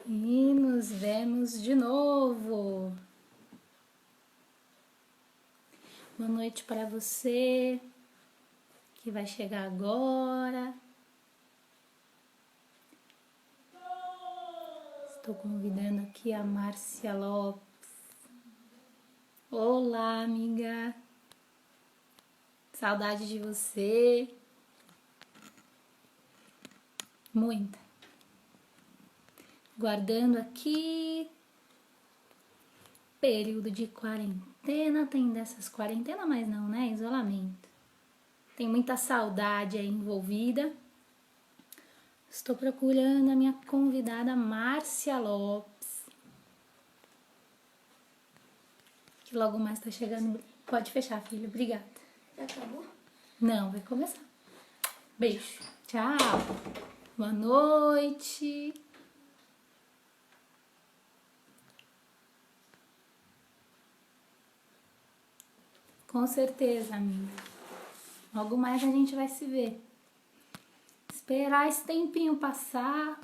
E nos vemos de novo. Boa noite para você que vai chegar agora. Estou convidando aqui a Márcia Lopes. Olá, amiga. Saudade de você. Muita. Guardando aqui. Período de quarentena. Tem dessas quarentena, mas não, né? Isolamento. Tem muita saudade aí envolvida. Estou procurando a minha convidada Márcia Lopes. Que logo mais tá chegando. Pode fechar, filho. Obrigada. Já acabou? Não, vai começar. Beijo. Tchau. Boa noite. Com certeza, amiga. Logo mais a gente vai se ver. Esperar esse tempinho passar.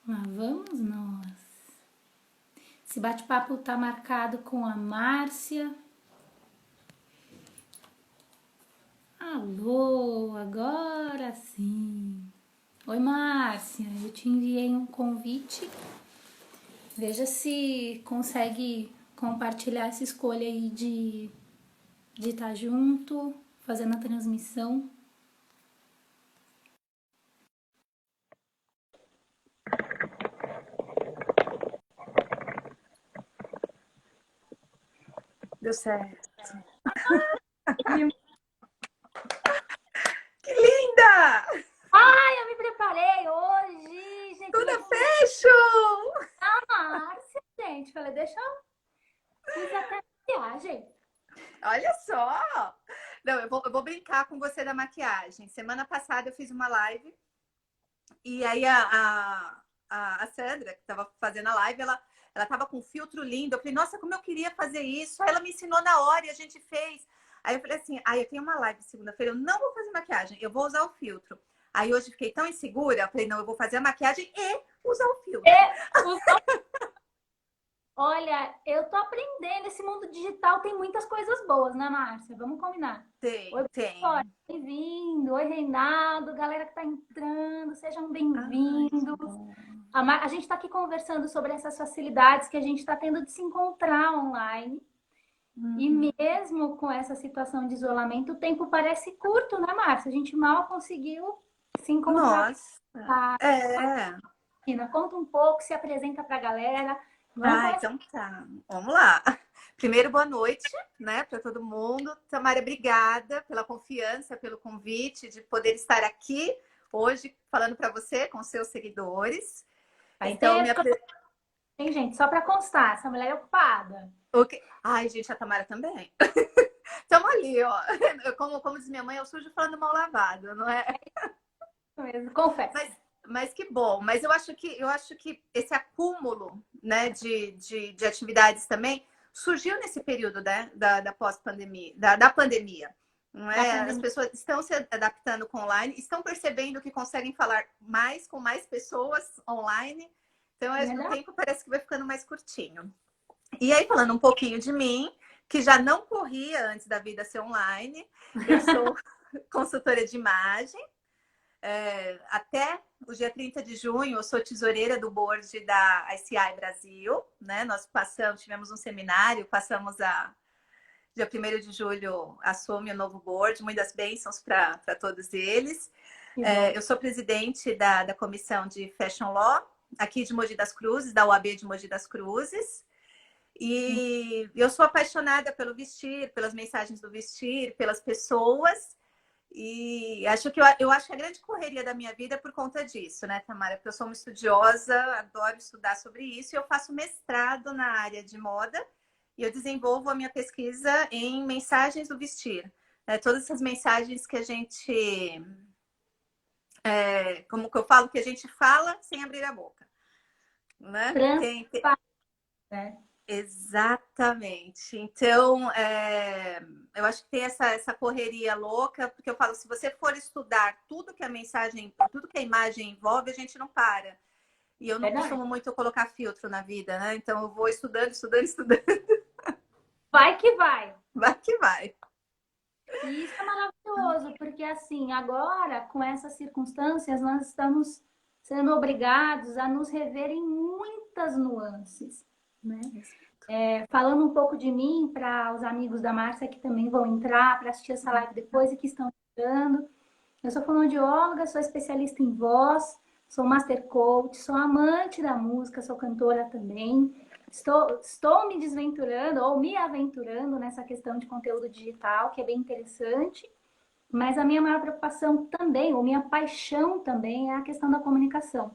Lá vamos nós. Esse bate-papo tá marcado com a Márcia. Alô, agora sim. Oi, Márcia. Eu te enviei um convite. Veja se consegue compartilhar essa escolha aí de estar junto, fazendo a transmissão. Deu certo. Que linda! Ai, eu me preparei hoje, gente. Tudo fecho! Márcia, gente. Falei, deixa eu... Fiz até maquiagem. Olha só! Não, eu vou brincar com você da maquiagem. Semana passada eu fiz uma live e aí a Sandra, que estava fazendo a live, ela tava com um filtro lindo. Eu falei, nossa, como eu queria fazer isso. Aí ela me ensinou na hora e a gente fez. Aí eu falei assim, eu tenho uma live segunda-feira, eu não vou fazer maquiagem, eu vou usar o filtro. Aí hoje fiquei tão insegura, eu falei, não, eu vou fazer a maquiagem e usar o filtro. Olha, eu tô aprendendo. Esse mundo digital tem muitas coisas boas, né, Márcia? Vamos combinar. Oi, Tem. bem-vindo. Oi, Reinaldo. Galera que tá entrando, sejam Ai, que bem-vindos. bom. A gente está aqui conversando sobre essas facilidades que a gente está tendo de se encontrar online. E mesmo com essa situação de isolamento, o tempo parece curto, né, Márcia? A gente mal conseguiu se encontrar. Nossa. É. Conta um pouco, se apresenta para a galera. Vamos começar. Então tá. Vamos lá. Primeiro, boa noite, né, para todo mundo. Tamara, obrigada pela confiança, pelo convite de poder estar aqui hoje falando para você com seus seguidores. Faz Então, tempo, hein, gente? Só para constar, essa mulher é ocupada. Ai, gente, a Tamara também. Estamos ali, ó. Como diz minha mãe, eu sujo falando mal lavado, não é? Mesmo, confesso. Mas que bom. Mas eu acho que esse acúmulo, né, de atividades também surgiu nesse período, né, da pós-pandemia, da pandemia. Não é? As pessoas estão se adaptando com online, estão percebendo que conseguem falar mais com mais pessoas online. Então, o tempo parece que vai ficando mais curtinho. E aí, falando um pouquinho de mim, que já não corria antes da vida ser online, eu sou consultora de imagem. Até o dia 30 de junho, eu sou tesoureira do board da ICI Brasil, né? Nós tivemos um seminário, dia 1º de julho, assume o novo board, muitas bênçãos para todos eles. Eu sou presidente da comissão de Fashion Law, aqui de Mogi das Cruzes, da UAB de Mogi das Cruzes. E eu sou apaixonada pelo vestir, pelas mensagens do vestir, pelas pessoas. E eu acho que a grande correria da minha vida é por conta disso, né, Tamara? Porque eu sou uma estudiosa, adoro estudar sobre isso, e eu faço mestrado na área de moda e eu desenvolvo a minha pesquisa em mensagens do vestir. Todas essas mensagens que a gente, como que eu falo, que a gente fala sem abrir a boca, né? Transparência, né? Exatamente. Então, eu acho que tem essa correria louca, porque eu falo, se você for estudar tudo que a mensagem, tudo que a imagem envolve, a gente não para. E eu não Verdade. costumo muito colocar filtro na vida, né? Então eu vou estudando, estudando, estudando, Vai que vai. vai que vai. E isso é maravilhoso, porque assim, agora, com essas circunstâncias, nós estamos sendo obrigados a nos rever em muitas nuances, né? Falando um pouco de mim para os amigos da Márcia que também vão entrar para assistir essa live depois e que estão entrando. Eu sou fonoaudióloga, sou especialista em voz, sou master coach, sou amante da música, sou cantora também. Estou me desventurando ou me aventurando nessa questão de conteúdo digital, que é bem interessante. Mas a minha maior preocupação também, ou minha paixão também, é a questão da comunicação.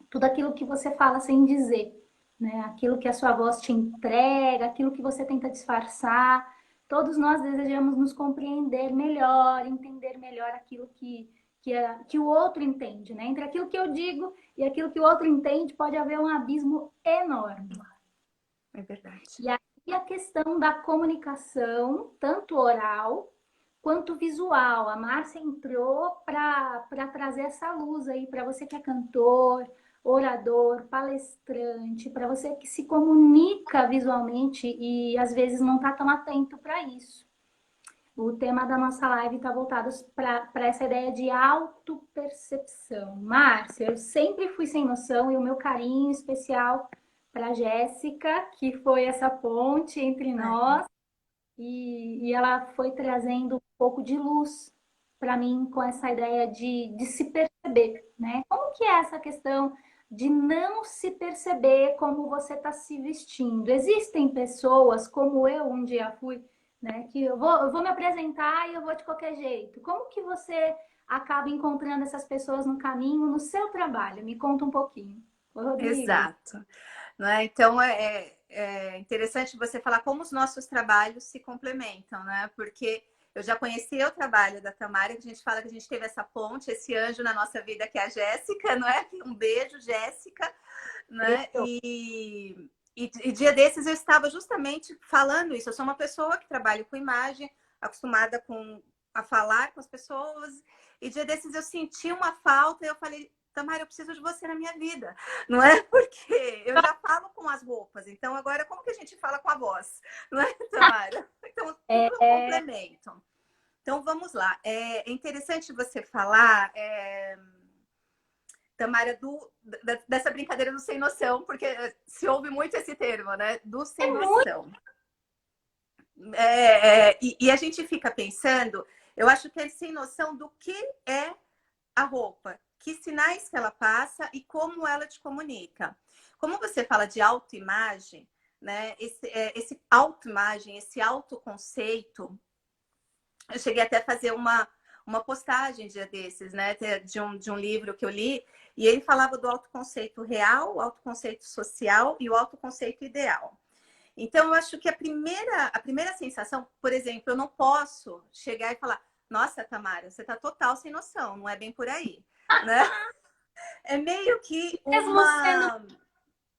Tudo aquilo que você fala sem dizer, né? Aquilo que a sua voz te entrega, aquilo que você tenta disfarçar. Todos nós desejamos nos compreender melhor, entender melhor aquilo que o outro entende, né? Entre aquilo que eu digo e aquilo que o outro entende, pode haver um abismo enorme. É verdade. E aí a questão da comunicação, tanto oral quanto visual. A Márcia entrou para trazer essa luz aí para você que é cantor, orador, palestrante, para você que se comunica visualmente e às vezes não está tão atento para isso. O tema da nossa live está voltado para essa ideia de autopercepção. Márcia, eu sempre fui sem noção e o meu carinho especial para a Jéssica, que foi essa ponte entre nós, e ela foi trazendo um pouco de luz para mim com essa ideia de se perceber, né? Como que é essa questão de não se perceber como você está se vestindo? Existem pessoas, como eu um dia fui, né? Que eu vou me apresentar e eu vou de qualquer jeito. Como que você acaba encontrando essas pessoas no caminho, no seu trabalho? Me conta um pouquinho. Oi, Rodrigo. Exato. Né? Então é interessante você falar como os nossos trabalhos se complementam, né? Porque eu já conheci o trabalho da Tamara, que a gente fala que a gente teve essa ponte, esse anjo na nossa vida, que é a Jéssica, não é? Um beijo, Jéssica, né? E dia desses eu estava justamente falando isso. Eu sou uma pessoa que trabalha com imagem, acostumada a falar com as pessoas, e dia desses eu senti uma falta e eu falei, Tamara, eu preciso de você na minha vida, não é? Porque eu já falo com as roupas, então agora como que a gente fala com a voz, não é, Tamara? Então, tudo é um complemento. Então, vamos lá. É interessante você falar, Tamara, dessa brincadeira do sem noção, porque se ouve muito esse termo, né? Do sem noção. E a gente fica pensando, eu acho que é sem noção do que é a roupa, que sinais que ela passa e como ela te comunica. Como você fala de autoimagem, né? Esse autoimagem, esse autoconceito, eu cheguei até a fazer uma postagem dia desses, né? De um livro que eu li, e ele falava do autoconceito real, o autoconceito social e o autoconceito ideal. Então, eu acho que a primeira sensação, por exemplo, eu não posso chegar e falar, nossa, Tamara, você tá total sem noção, não é bem por aí, né? É meio que Mesmo uma... sendo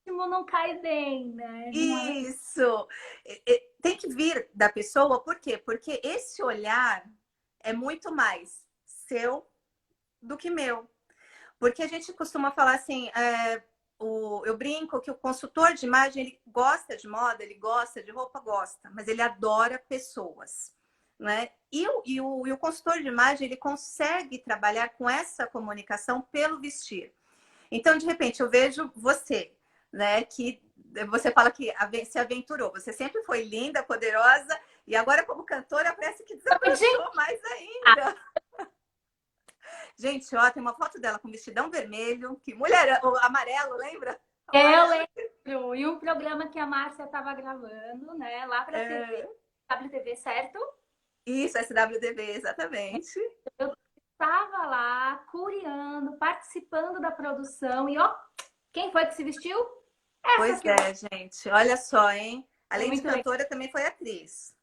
não cai bem, né? Isso! Tem que vir da pessoa, por quê? Porque esse olhar é muito mais seu do que meu. Porque a gente costuma falar assim, eu brinco que o consultor de imagem, ele gosta de moda, ele gosta de roupa, gosta, mas ele adora pessoas, né? E o consultor de imagem, ele consegue trabalhar com essa comunicação pelo vestir. Então, de repente, eu vejo você, né? Que você fala que se aventurou. Você sempre foi linda, poderosa, e agora, como cantora, parece que desabrochou mais ainda. Gente, ó, tem uma foto dela com vestidão vermelho, que mulher, amarelo, lembra? Eu lembro. E um programa que a Márcia estava gravando, né? Lá para a TV, WTV, certo? Isso, SWTV, exatamente. Eu estava lá, curiando, participando da produção. E ó, quem foi que se vestiu? Essa Pois que eu... gente. Olha só, hein? Foi Além de muito legal. cantora, também foi atriz.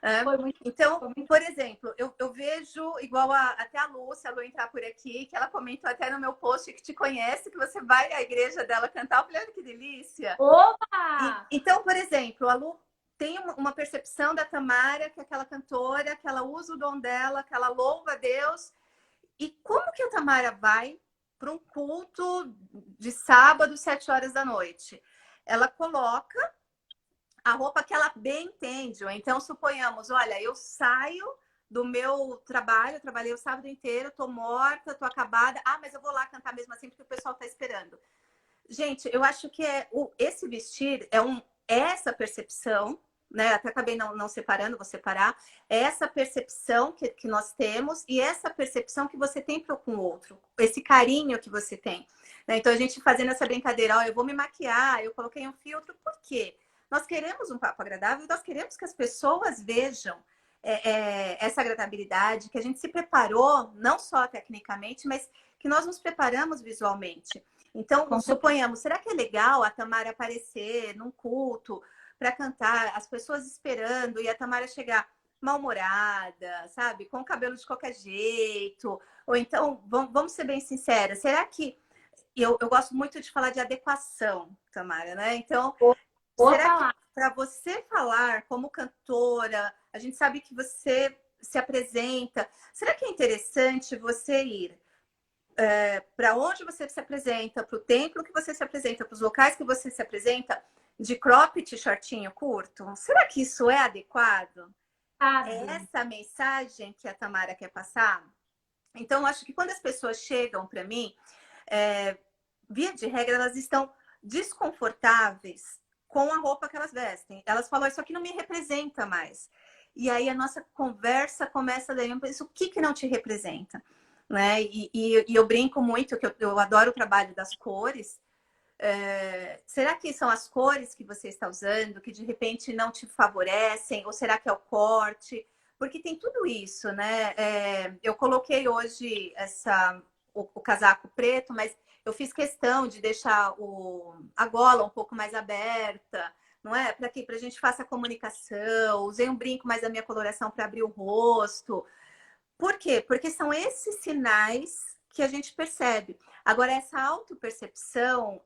É. Foi muito, Então, foi muito. por exemplo, eu vejo, igual até a Lu entrar por aqui, que ela comentou até no meu post que te conhece, que você vai à igreja dela cantar. Eu falei, olha que delícia. Opa! Então, por exemplo, a Lu tem uma percepção da Tamara, que é aquela cantora, que ela usa o dom dela, que ela louva a Deus. E como que a Tamara vai para um culto de sábado, 7 horas da noite? Ela coloca a roupa que ela bem entende. Ou então, suponhamos, olha, eu saio do meu trabalho, eu trabalhei o sábado inteiro, tô morta, tô acabada. Ah, mas eu vou lá cantar mesmo assim porque o pessoal tá esperando. Gente, eu acho que esse vestir é essa percepção, né? Até acabei não separando, vou separar. É essa percepção que nós temos e essa percepção que você tem com o outro, esse carinho que você tem. Né? Então, a gente fazendo essa brincadeira, ó, eu vou me maquiar, eu coloquei um filtro, por quê? Nós queremos um papo agradável e nós queremos que as pessoas vejam essa agradabilidade, que a gente se preparou, não só tecnicamente, mas que nós nos preparamos visualmente. Então, Com certeza. suponhamos, será que é legal a Tamara aparecer num culto para cantar, as pessoas esperando e a Tamara chegar mal-humorada, sabe? Com o cabelo de qualquer jeito? Ou então, vamos ser bem sinceras, será que. Eu gosto muito de falar de adequação, Tamara, né? Então, Vou será que falar. para você falar como cantora, a gente sabe que você se apresenta, será que é interessante você ir para onde você se apresenta, para o templo que você se apresenta, para os locais que você se apresenta, de cropped shortinho curto? Será que isso é adequado? É Sabe? essa a mensagem que a Tamara quer passar? Então, eu acho que quando as pessoas chegam para mim, é, via de regra, elas estão desconfortáveis com a roupa que elas vestem. Elas falam, isso aqui não me representa mais. E aí a nossa conversa começa daí, eu penso, o que não te representa? Né? E eu brinco muito, que eu adoro o trabalho das cores. Será que são as cores que você está usando que de repente não te favorecem? Ou será que é o corte? Porque tem tudo isso, né? Eu coloquei hoje o casaco preto, mas eu fiz questão de deixar a gola um pouco mais aberta, não é? Para que a gente faça a comunicação. Usei um brinco mais da minha coloração para abrir o rosto. Por quê? Porque são esses sinais que a gente percebe. Agora, essa autopercepção,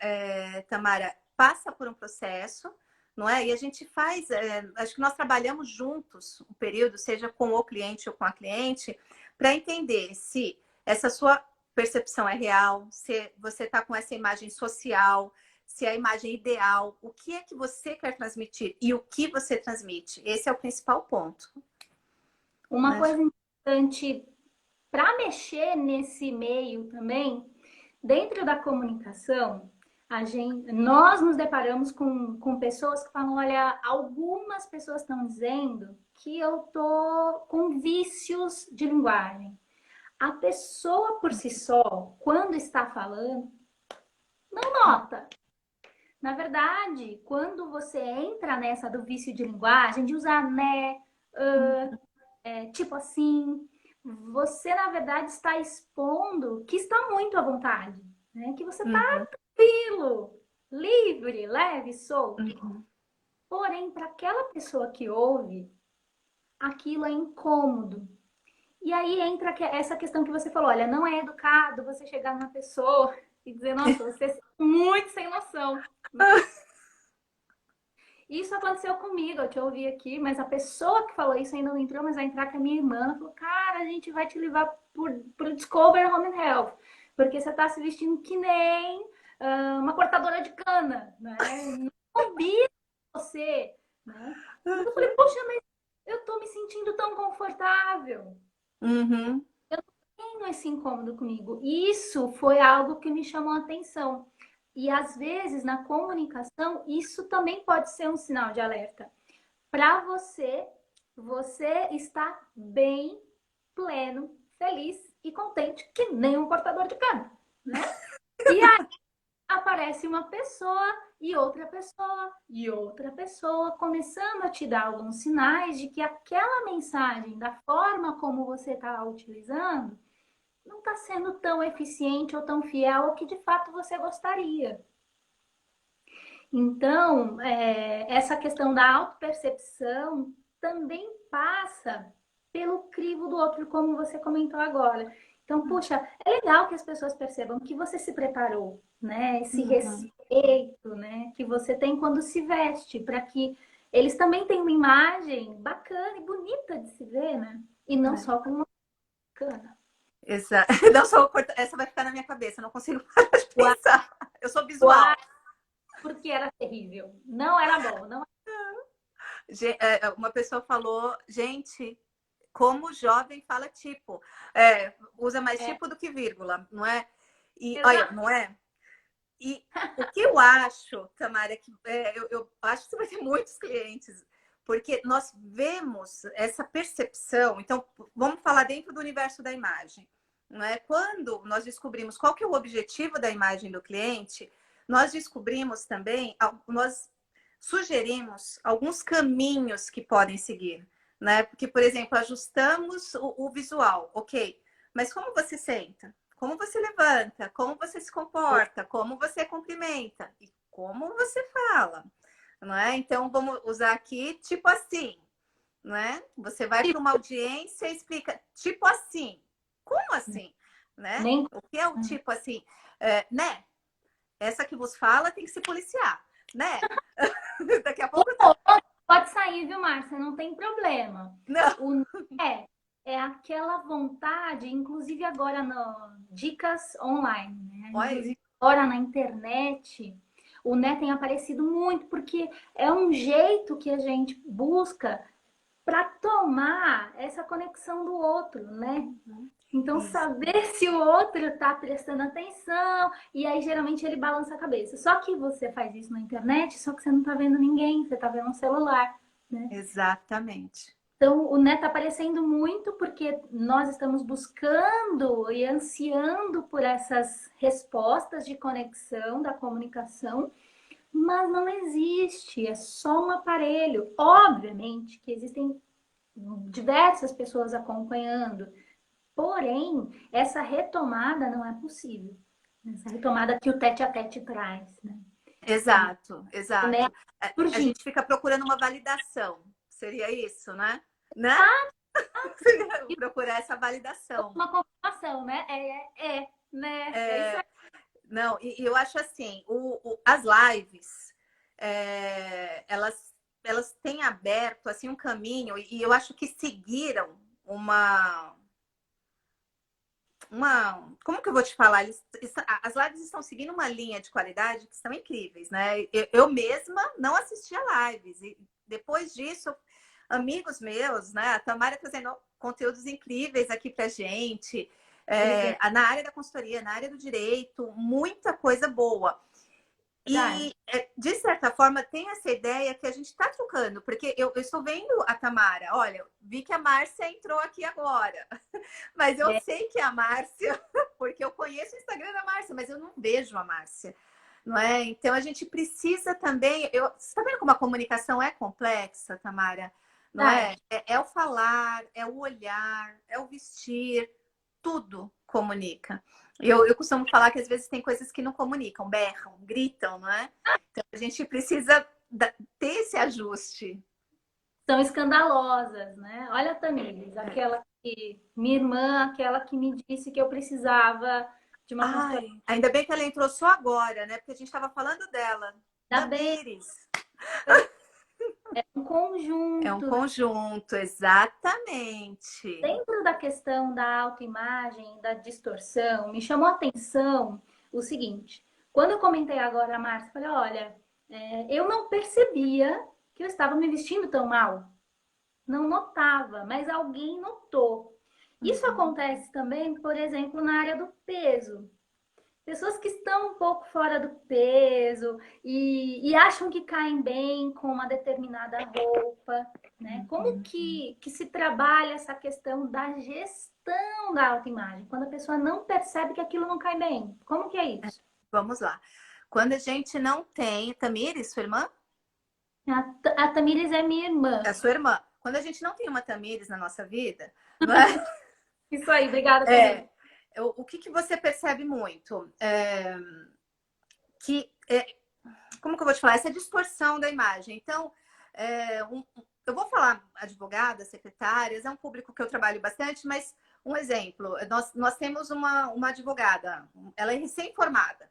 Tamara, passa por um processo, não é? E a gente faz, acho que nós trabalhamos juntos o período, seja com o cliente ou com a cliente, para entender se essa sua percepção é real, se você está com essa imagem social, se é a imagem ideal, o que é que você quer transmitir e o que você transmite. Esse é o principal ponto. Uma Né? coisa importante para mexer nesse meio também, dentro da comunicação, nós nos deparamos com pessoas que falam, olha, algumas pessoas estão dizendo que eu tô com vícios de linguagem. A pessoa por si só, quando está falando, não nota. Na verdade, quando você entra nessa do vício de linguagem, de usar né, tipo assim, você na verdade está expondo que está muito à vontade, né? Que você está Uhum, tranquilo, livre, leve, solto. uhum. Porém, para aquela pessoa que ouve, aquilo é incômodo. E aí entra essa questão que você falou, olha, não é educado você chegar numa pessoa e dizer, nossa, você é muito sem noção. Isso aconteceu comigo, eu te ouvi aqui, mas a pessoa que falou isso ainda não entrou, mas vai entrar com a minha irmã. Ela falou, cara, a gente vai te levar pro Discover Home and Health, porque você tá se vestindo que nem uma cortadora de cana, né? Não combina você, né? Mas eu falei, poxa, mas eu tô me sentindo tão confortável. Uhum. Tenho esse incômodo comigo. Isso foi algo que me chamou a atenção. E às vezes, na comunicação, isso também pode ser um sinal de alerta. Para você, você está bem, pleno, feliz e contente, que nem um cortador de cana, né? E aí aparece uma pessoa e outra pessoa e outra pessoa começando a te dar alguns sinais de que aquela mensagem, da forma como você está utilizando, não está sendo tão eficiente ou tão fiel ao que de fato você gostaria. Então, essa questão da autopercepção também passa pelo crivo do outro, como você comentou agora. Então, puxa, é legal que as pessoas percebam que você se preparou, né? Esse Uhum. respeito, né? Que você tem quando se veste, para que eles também tenham uma imagem bacana e bonita de se ver, né? E não É. só como uma bacana. Exato. Não só essa vai ficar na minha cabeça, eu não consigo parar de Uau, pensar. Eu sou uau, visual. porque era terrível. Não era bom, não. Uma pessoa falou, gente, como jovem fala tipo, usa mais É, tipo do que vírgula, não é? E olha, exato. não é? E o que eu acho, Tamara, que eu acho que você vai ter muitos clientes, porque nós vemos essa percepção. Então, vamos falar dentro do universo da imagem, não é? Quando nós descobrimos qual que é o objetivo da imagem do cliente, nós descobrimos também, nós sugerimos alguns caminhos que podem seguir, né? Porque, por exemplo, ajustamos o visual, ok? Mas como você senta? Como você levanta? Como você se comporta? Como você cumprimenta? E como você fala, não é? Então, vamos usar aqui tipo assim, não é? Você vai para uma audiência e explica tipo assim. Como assim? Né? Nem O que é o tipo assim? Né? Essa que vos fala tem que se policiar, né? Daqui a pouco tá. pode sair, viu, Márcia? Não tem problema. Não. O é, é aquela vontade, inclusive agora no Dicas Online, né? Olha, Inclusive agora na internet, o Né tem aparecido muito, porque é um jeito que a gente busca para tomar essa conexão do outro, né? Então, isso. saber se o outro está prestando atenção, e aí geralmente ele balança a cabeça. Só que você faz isso na internet, só que você não está vendo ninguém, você está vendo um celular, né? Exatamente. Então, o Né está aparecendo muito porque nós estamos buscando e ansiando por essas respostas de conexão da comunicação, mas não existe, é só um aparelho. Obviamente que existem diversas pessoas acompanhando, porém, essa retomada não é possível. Essa retomada que o tete-a-tete traz, né? Exato, O Né exato. A surgindo. gente fica procurando uma validação. Seria isso, né? Né? Seria procurar essa validação. Uma confirmação, né? Né? É isso aí. Não, e eu acho assim, as lives, elas têm aberto assim um caminho e eu acho que seguiram como que eu vou te falar? As lives estão seguindo uma linha de qualidade que são incríveis, né? Eu mesma não assistia lives e depois disso, amigos meus, né? A Tamara trazendo conteúdos incríveis aqui pra gente, Obrigada. na área da consultoria, na área do direito, muita coisa boa. E, de certa forma, tem essa ideia que a gente está trocando, porque eu estou vendo a Tamara, olha, vi que a Márcia entrou aqui agora, mas eu É, sei que é a Márcia, porque eu conheço o Instagram da Márcia, mas eu não vejo a Márcia, não é? Então a gente precisa também. Você está vendo como a comunicação é complexa, Tamara? Não é? verdade. É o falar, é o olhar, é o vestir, tudo comunica. Eu costumo falar que às vezes tem coisas que não comunicam, berram, gritam, não é? Então a gente precisa ter esse ajuste. São escandalosas, né? Olha a Tamires, aquela que. Minha irmã, aquela que me disse que eu precisava de uma consultoria. Ai, ainda bem que ela entrou só agora, né? Porque a gente estava falando dela. Ainda bem, Tamires. é um É um conjunto, né? conjunto, exatamente. Dentro da questão da autoimagem, da distorção, me chamou a atenção o seguinte: quando eu comentei agora a Márcia, falei, olha, eu não percebia que eu estava me vestindo tão mal. Não notava, mas alguém notou. Isso Uhum. acontece também, por exemplo, na área do peso. Pessoas que estão um pouco fora do peso e acham que caem bem com uma determinada roupa, né? Como que se trabalha essa questão da gestão da autoimagem? Quando a pessoa não percebe que aquilo não cai bem. Como que é isso? Vamos lá. Quando a gente não tem. Tamires, sua irmã? A Tamires é minha irmã. É a sua irmã. Quando a gente não tem uma Tamires na nossa vida, não é? Isso aí, obrigada, É, Tamires. o que você percebe muito? Que como que eu vou te falar? Essa distorção da imagem. Então, eu vou falar advogadas, secretárias, é um público que eu trabalho bastante, mas um exemplo, nós temos uma advogada, ela é recém-formada,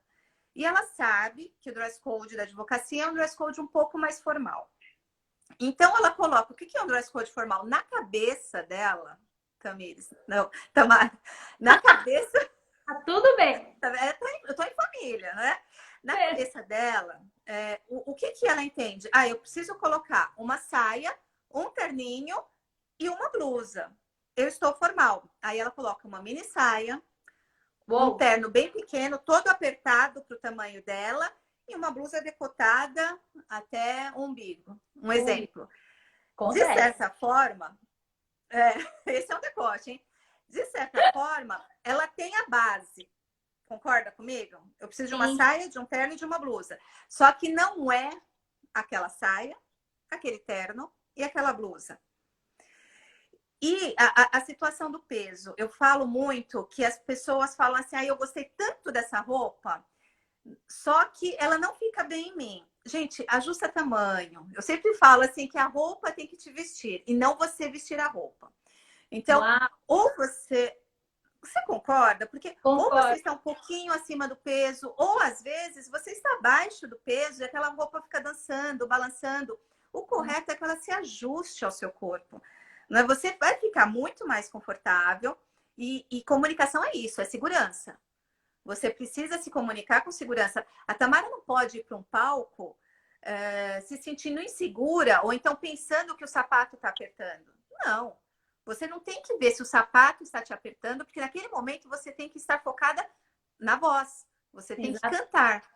e ela sabe que o dress code da advocacia é um dress code um pouco mais formal. Então, ela coloca o que é um dress code formal na cabeça dela, Tamires, não, Tamara, na cabeça. Tá tudo bem. Eu tô em família, né? Na É. cabeça dela, o que ela entende? Ah, eu preciso colocar uma saia, um terninho e uma blusa. Eu estou formal. Aí ela coloca uma mini saia, um Uou, terno bem pequeno, todo apertado para o tamanho dela, e uma blusa decotada até o umbigo. Um um umbigo. exemplo. De Acontece. certa forma, é, esse é um decote, hein? De certa forma, ela tem a base. Concorda comigo? Eu preciso de uma Sim. saia, de um terno e de uma blusa. Só que não é aquela saia, aquele terno e aquela blusa. E a situação do peso. Eu falo muito que as pessoas falam assim, ah, eu gostei tanto dessa roupa, só que ela não fica bem em mim. Gente, ajusta tamanho. Eu sempre falo assim que a roupa tem que te vestir e não você vestir a roupa. Então, Uau, ou você concorda? Porque ou você concordo. está um pouquinho acima do peso, ou às vezes você está abaixo do peso e aquela roupa fica dançando, balançando. O correto é que ela se ajuste ao seu corpo. Não é? Você vai ficar muito mais confortável e comunicação é isso, é segurança. Você precisa se comunicar com segurança. A Tamara não pode ir para um palco se sentindo insegura ou então pensando que o sapato está apertando. Não. Você não tem que ver se o sapato está te apertando, porque naquele momento você tem que estar focada na voz. Você tem que Exato. cantar.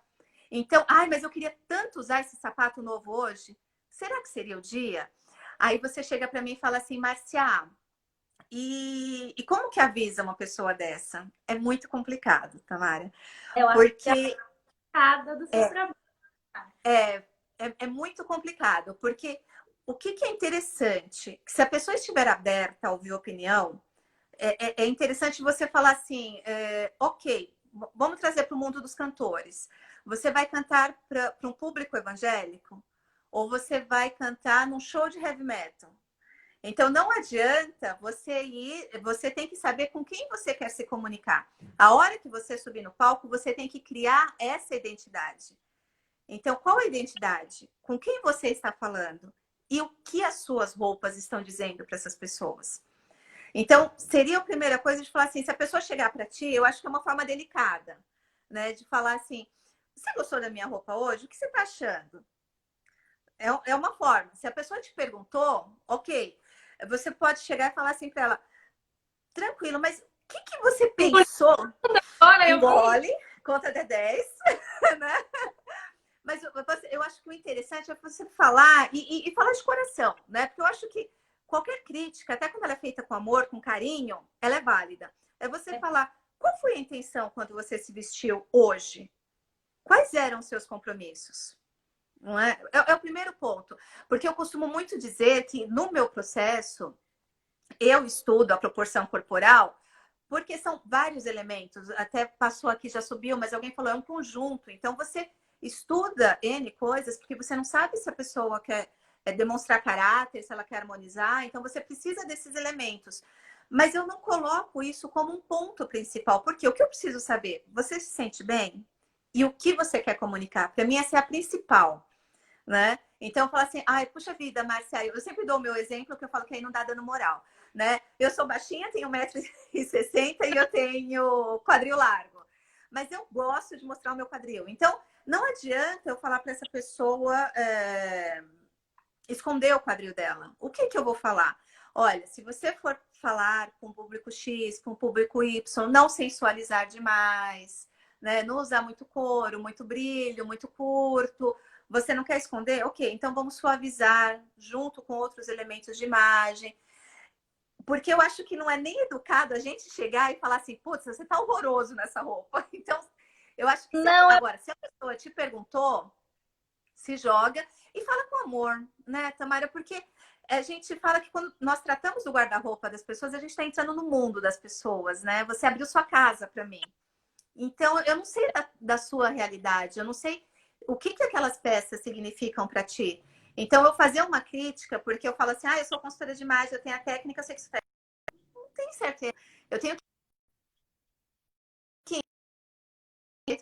Então, ai, mas eu queria tanto usar esse sapato novo hoje. Será que seria o dia? Aí você chega para mim e fala assim, Marcia, e como que avisa uma pessoa dessa? É muito complicado, Tamara. Eu acho que é a Porque cada do seu é, trabalho. é muito complicado. Porque o que é interessante? Que se a pessoa estiver aberta a ouvir opinião, é interessante você falar assim, ok, vamos trazer para o mundo dos cantores. Você vai cantar para um público evangélico? Ou você vai cantar num show de heavy metal? Então, não adianta você ir, você tem que saber com quem você quer se comunicar. A hora que você subir no palco, você tem que criar essa identidade. Então, qual a identidade? Com quem você está falando? E o que as suas roupas estão dizendo para essas pessoas? Então, seria a primeira coisa de falar assim, se a pessoa chegar para ti, eu acho que é uma forma delicada, né? De falar assim, você gostou da minha roupa hoje? O que você está achando? É uma forma. Se a pessoa te perguntou, ok, você pode chegar e falar assim para ela, tranquilo, mas o que você pensou? Olha, eu fiz. Engole, conta até 10, né? Mas eu acho que o interessante é você falar e falar de coração, né? Porque eu acho que qualquer crítica, até quando ela é feita com amor, com carinho, ela é válida. É você falar, qual foi a intenção quando você se vestiu hoje? Quais eram os seus compromissos? Não é? É o primeiro ponto. Porque eu costumo muito dizer que no meu processo, eu estudo a proporção corporal, porque são vários elementos. Até passou aqui, já subiu, mas alguém falou, é um conjunto. Então, você estuda N coisas, porque você não sabe se a pessoa quer demonstrar caráter, se ela quer harmonizar. Então, você precisa desses elementos. Mas eu não coloco isso como um ponto principal, porque o que eu preciso saber? Você se sente bem? E o que você quer comunicar? Para mim, essa é a principal, né? Então, eu falo assim, ai, puxa vida, Márcia, eu sempre dou o meu exemplo, que eu falo que aí não dá dando moral, né? Eu sou baixinha, tenho 1,60 m e eu tenho quadril largo. Mas eu gosto de mostrar o meu quadril. Então, não adianta eu falar para essa pessoa esconder o quadril dela. O que eu vou falar? Olha, se você for falar com o público X, com o público Y, não sensualizar demais, né? Não usar muito couro, muito brilho, muito curto. Você não quer esconder? Ok, então vamos suavizar junto com outros elementos de imagem. Porque eu acho que não é nem educado a gente chegar e falar assim, putz, você tá horroroso nessa roupa. Então, eu acho que Não, agora, se a pessoa te perguntou, se joga e fala com amor, né, Tamara? Porque a gente fala que quando nós tratamos o guarda-roupa das pessoas, a gente está entrando no mundo das pessoas, né? Você abriu sua casa para mim. Então, eu não sei da sua realidade, eu não sei o que aquelas peças significam para ti. Então, eu fazer uma crítica, porque eu falo assim, eu sou consultora de imagem, eu tenho a técnica, eu sei que isso não tem certeza. Eu tenho que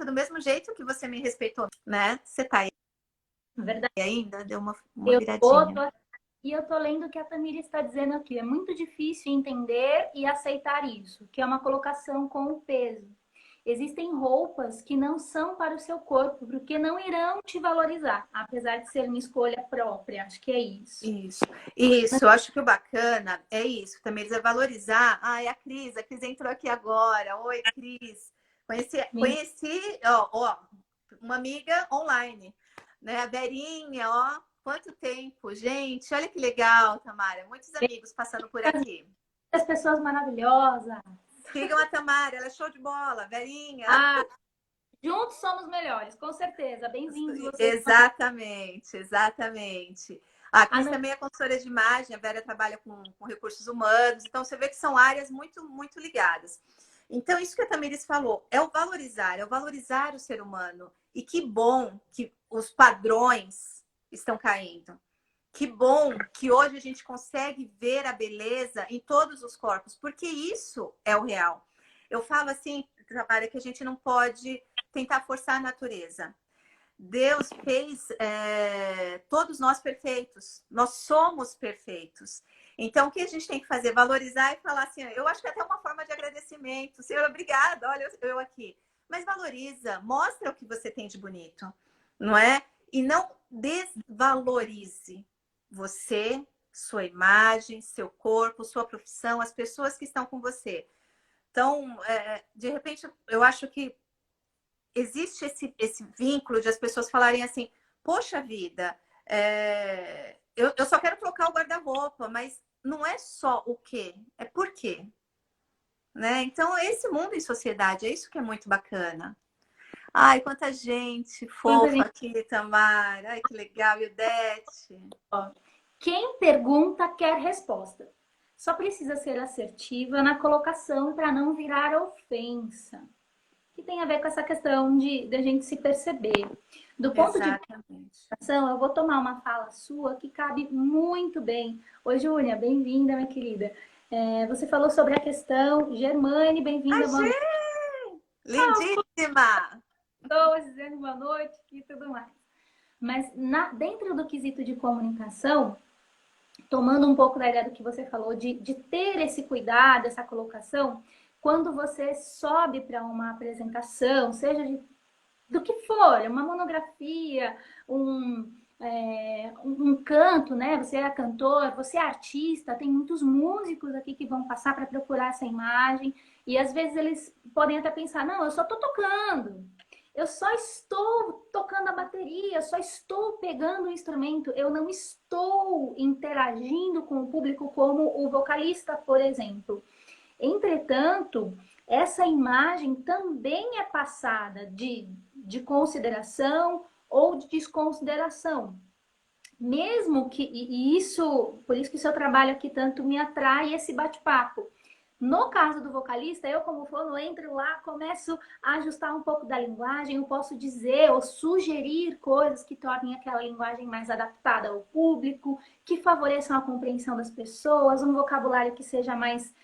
do mesmo jeito que você me respeitou, né? Você tá aí Verdade. ainda? Deu uma Eu tô, viradinha. e eu tô lendo o que a Tamira está dizendo aqui. É muito difícil entender e aceitar isso, que é uma colocação com o peso. Existem roupas que não são para o seu corpo, porque não irão te valorizar, apesar de ser uma escolha própria. Acho que é isso. Isso, eu acho que o bacana é isso, também é valorizar. É a Cris entrou aqui agora. Oi, Cris. Conheci uma amiga online, né? A Verinha, quanto tempo, gente. Olha que legal, Tamara. Muitos amigos passando por aqui. As pessoas maravilhosas. Sigam a Tamara, ela é show de bola, Verinha. Ah, juntos somos melhores, com certeza. Bem-vindos vocês. Exatamente, exatamente. A Ah, Cris também é consultora de imagem, a Vera trabalha com recursos humanos, então você vê que são áreas muito, muito ligadas. Então, isso que a Tamiris falou, é o valorizar o ser humano. E que bom que os padrões estão caindo. Que bom que hoje a gente consegue ver a beleza em todos os corpos, porque isso é o real. Eu falo assim, Tamara, que a gente não pode tentar forçar a natureza. Deus fez todos nós perfeitos. Nós somos perfeitos. Então, o que a gente tem que fazer? Valorizar e falar assim, eu acho que é até uma forma de agradecimento. Senhor, obrigada, olha eu aqui. Mas valoriza, mostra o que você tem de bonito, não é? E não desvalorize você, sua imagem, seu corpo, sua profissão, as pessoas que estão com você. Então, de repente, eu acho que existe esse vínculo de as pessoas falarem assim, poxa vida, eu só quero trocar o guarda-roupa, mas não é só o quê, é por quê. Né? Então, esse mundo em sociedade, é isso que é muito bacana. Ai, quanta gente quando a fofa gente... aqui, Tamara. Ai, que legal, Ildete. Quem pergunta quer resposta. Só precisa ser assertiva na colocação para não virar ofensa. Que tem a ver com essa questão de a gente se perceber. Do ponto de Exatamente. vista, eu vou tomar uma fala sua que cabe muito bem. Oi, Júlia, bem-vinda, minha querida. Você falou sobre a questão. Germane, A bem-vinda, boa noite. Gê! Lindíssima! Pessoas dizendo boa noite e tudo mais. Mas dentro do quesito de comunicação, tomando um pouco da ideia do que você falou, de ter esse cuidado, essa colocação, quando você sobe para uma apresentação, seja do que for, uma monografia, um canto, né? Você é cantor, você é artista, tem muitos músicos aqui que vão passar para procurar essa imagem, e às vezes eles podem até pensar, não, eu só estou tocando. Eu só estou tocando a bateria, só estou pegando o instrumento, eu não estou interagindo com o público como o vocalista, por exemplo. Entretanto, essa imagem também é passada de consideração ou de desconsideração. Mesmo que, e isso, por isso que o seu trabalho aqui tanto me atrai esse bate-papo. No caso do vocalista, eu como fono entro lá, começo a ajustar um pouco da linguagem, eu posso dizer ou sugerir coisas que tornem aquela linguagem mais adaptada ao público, que favoreçam a compreensão das pessoas, um vocabulário que seja mais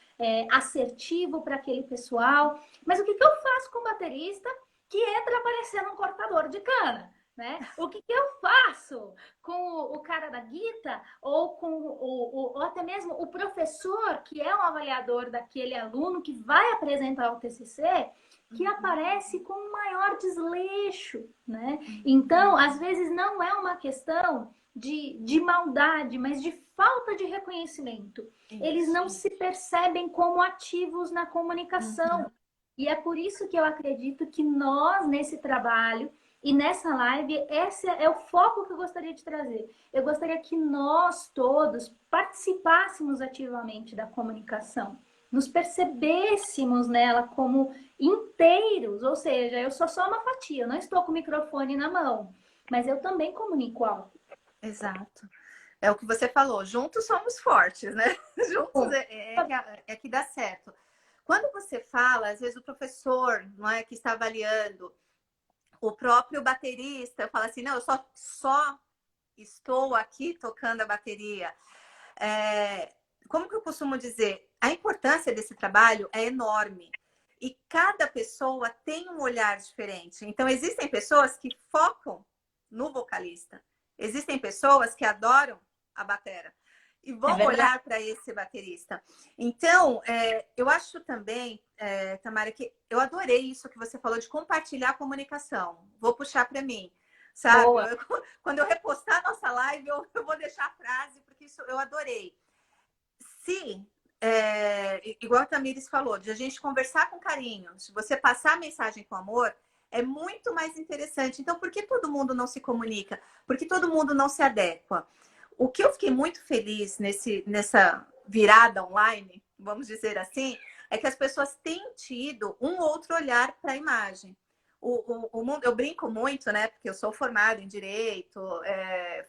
assertivo para aquele pessoal. Mas o que eu faço com o baterista que entra parecendo um cortador de cana? Né? O que eu faço com o cara da guita ou com ou até mesmo o professor que é um avaliador daquele aluno que vai apresentar o TCC, que aparece com um maior desleixo, né? Então, às vezes não é uma questão de maldade, mas de falta de reconhecimento. Isso. Eles não se percebem como ativos na comunicação. E é por isso que eu acredito que nós, nesse trabalho, e nessa live, esse é o foco que eu gostaria de trazer. Eu gostaria que nós todos participássemos ativamente da comunicação, nos percebêssemos nela como inteiros, ou seja, eu sou só uma fatia, eu não estou com o microfone na mão, mas eu também comunico algo. Exato. É o que você falou, juntos somos fortes, né? Juntos é que dá certo. Quando você fala, às vezes o professor, não é, que está avaliando, o próprio baterista fala assim, não, eu só estou aqui tocando a bateria. Como que eu costumo dizer? A importância desse trabalho é enorme. E cada pessoa tem um olhar diferente. Então, existem pessoas que focam no vocalista. Existem pessoas que adoram a batera e vão olhar para esse baterista. Então, eu acho também, Tamara, que eu adorei isso que você falou de compartilhar a comunicação. Vou puxar para mim, sabe? Quando eu repostar a nossa live, eu vou deixar a frase, porque isso eu adorei. Se, igual a Tamires falou, de a gente conversar com carinho, se você passar a mensagem com amor, é muito mais interessante. Então, por que todo mundo não se comunica? Por que todo mundo não se adequa? O que eu fiquei muito feliz nessa virada online, vamos dizer assim, é que as pessoas têm tido um outro olhar para a imagem. O mundo, eu brinco muito, né? Porque eu sou formada em Direito,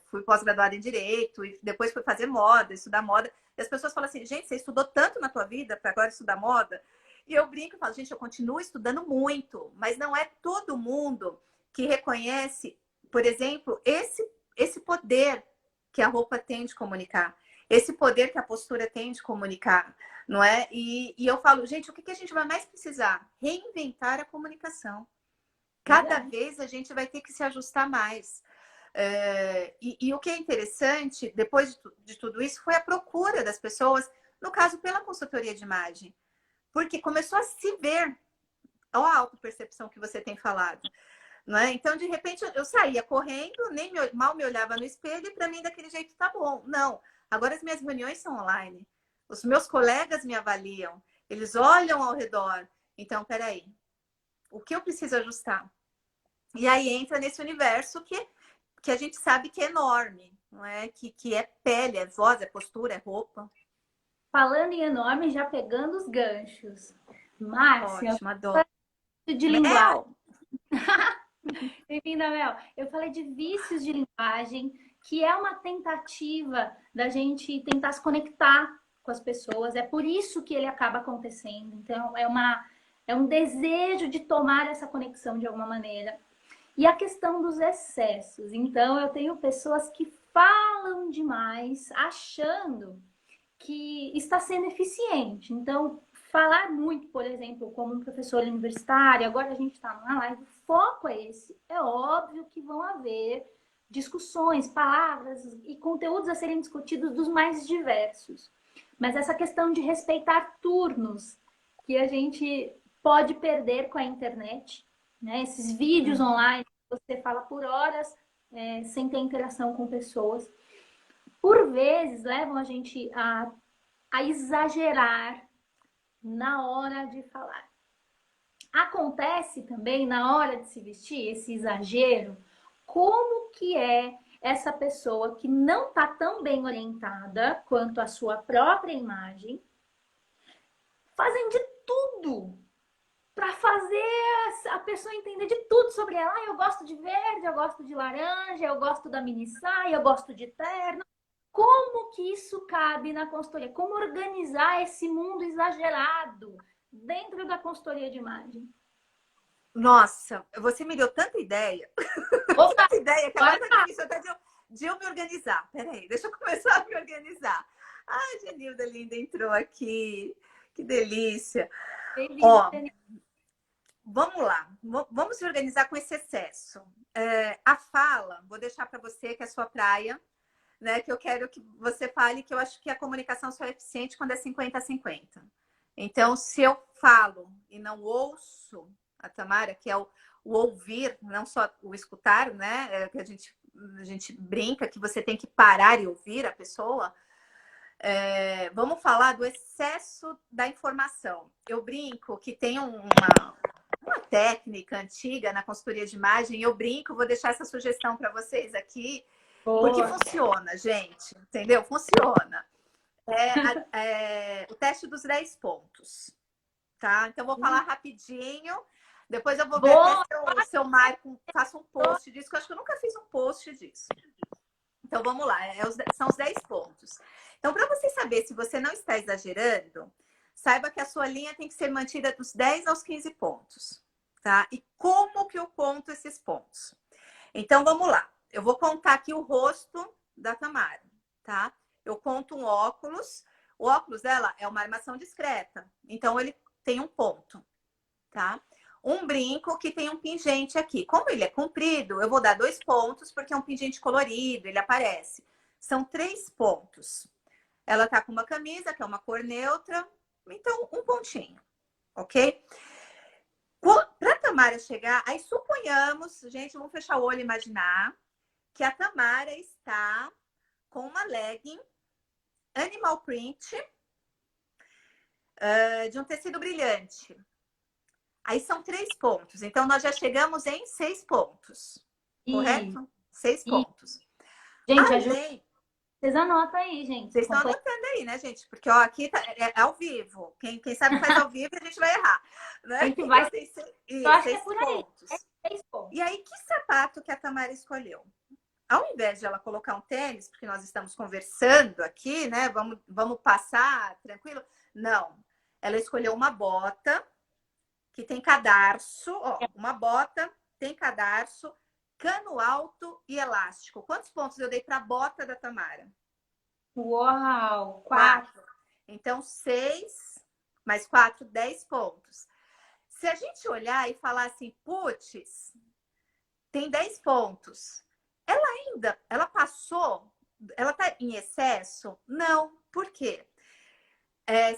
fui pós-graduada em Direito, e depois fui fazer moda, estudar moda. E as pessoas falam assim, gente, você estudou tanto na tua vida para agora estudar moda? E eu brinco e falo, gente, eu continuo estudando muito, mas não é todo mundo que reconhece, por exemplo, esse poder que a roupa tem de comunicar, esse poder que a postura tem de comunicar, não é? E eu falo, gente, o que a gente vai mais precisar? Reinventar a comunicação. Cada vez a gente vai ter que se ajustar mais. E o que é interessante, depois de tudo isso, foi a procura das pessoas, no caso, pela consultoria de imagem. Porque começou a se ver. Olha a autopercepção que você tem falado. Não é? Então, de repente, eu saía correndo, mal me olhava no espelho e para mim, daquele jeito, tá bom. Não. Agora as minhas reuniões são online. Os meus colegas me avaliam. Eles olham ao redor. Então, peraí. O que eu preciso ajustar? E aí entra nesse universo que a gente sabe que é enorme. Não é? Que é pele, é voz, é postura, é roupa. Falando em enorme, já pegando os ganchos. Márcia, ótimo, adoro. De linguagem. Bem-vinda, Mel. Eu falei de vícios de linguagem, que é uma tentativa da gente tentar se conectar com as pessoas. É por isso que ele acaba acontecendo. Então, é um desejo de tomar essa conexão de alguma maneira. E a questão dos excessos. Então, eu tenho pessoas que falam demais, achando que está sendo eficiente. Então, falar muito, por exemplo, como um professor universitário, agora a gente está numa live, o foco é esse. É óbvio que vão haver discussões, palavras e conteúdos a serem discutidos dos mais diversos. Mas essa questão de respeitar turnos que a gente pode perder com a internet, né? Esses vídeos online, você fala por horas sem ter interação com pessoas, por vezes levam a gente a exagerar na hora de falar. Acontece também na hora de se vestir esse exagero, como que é essa pessoa que não está tão bem orientada quanto a sua própria imagem, fazem de tudo para fazer a pessoa entender de tudo sobre ela. Eu gosto de verde, eu gosto de laranja, eu gosto da mini saia, eu gosto de terno. Como que isso cabe na consultoria? Como organizar esse mundo exagerado dentro da consultoria de imagem? Nossa, você me deu tanta ideia. Tanta ideia que agora tá difícil até de eu me organizar. Peraí, deixa eu começar a me organizar. Ai, Genilda linda entrou aqui. Que delícia. Ó, vamos lá. Vamos se organizar com esse excesso. A fala, vou deixar para você que é a sua praia. Né, que eu quero que você fale que eu acho que a comunicação só é eficiente quando é 50-50. Então, se eu falo e não ouço a Tamara, que é o ouvir, não só o escutar, né? Que a gente brinca que você tem que parar e ouvir a pessoa. Vamos falar do excesso da informação. Eu brinco que tem uma técnica antiga na consultoria de imagem, eu brinco, vou deixar essa sugestão para vocês aqui, porque funciona, gente, entendeu? Funciona. O teste dos 10 pontos, tá? Então, vou falar rapidinho, depois eu vou ver até se eu marco, faço um post disso, que eu acho que eu nunca fiz um post disso. Então, vamos lá, são os 10 pontos. Então, para você saber se você não está exagerando, saiba que a sua linha tem que ser mantida dos 10 aos 15 pontos, tá? E como que eu conto esses pontos? Então, vamos lá. eu vou contar aqui o rosto da Tamara, tá? Eu conto um óculos. O óculos dela é uma armação discreta. Então, ele tem um ponto, tá? Um brinco que tem um pingente aqui. Como ele é comprido, eu vou dar 2 pontos, porque é um pingente colorido, ele aparece. São 3 pontos. Ela tá com uma camisa, que é uma cor neutra. Então, um pontinho, ok? Para a Tamara chegar, aí suponhamos, gente, vamos fechar o olho e imaginar que a Tamara está com uma legging animal print de um tecido brilhante. Aí são 3 pontos. Então, nós já chegamos em 6 pontos. Correto? 6 pontos. Gente, ajuda. Vocês anotam aí, gente. Vocês estão anotando aí, né, gente? Porque ó, aqui é ao vivo. Quem sabe faz ao vivo, a gente vai errar. Né? A gente vai... Eu acho que é por aí. E aí, que sapato que a Tamara escolheu? Ao invés de ela colocar um tênis, porque nós estamos conversando aqui, né? Vamos passar tranquilo. Não. Ela escolheu uma bota que tem cadarço. Ó, uma bota, tem cadarço, cano alto e elástico. Quantos pontos eu dei para a bota da Tamara? Uau! 4. Então, 6 mais 4, 10 pontos. Se a gente olhar e falar assim, putz, tem 10 pontos. Ela passou, ela tá em excesso? Não. Por quê?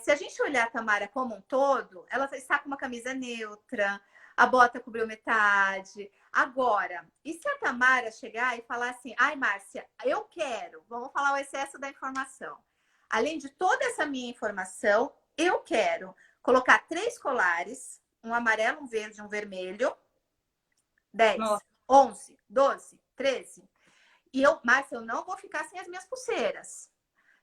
Se a gente olhar a Tamara como um todo, ela está com uma camisa neutra, a bota cobriu metade. Agora, e se a Tamara chegar e falar assim, ai, Márcia, eu quero, vamos falar o excesso da informação. Além de toda essa minha informação, eu quero colocar 3 colares, um amarelo, um verde, um vermelho, 10, 11, 12, 13. E eu, Márcia, eu não vou ficar sem as minhas pulseiras.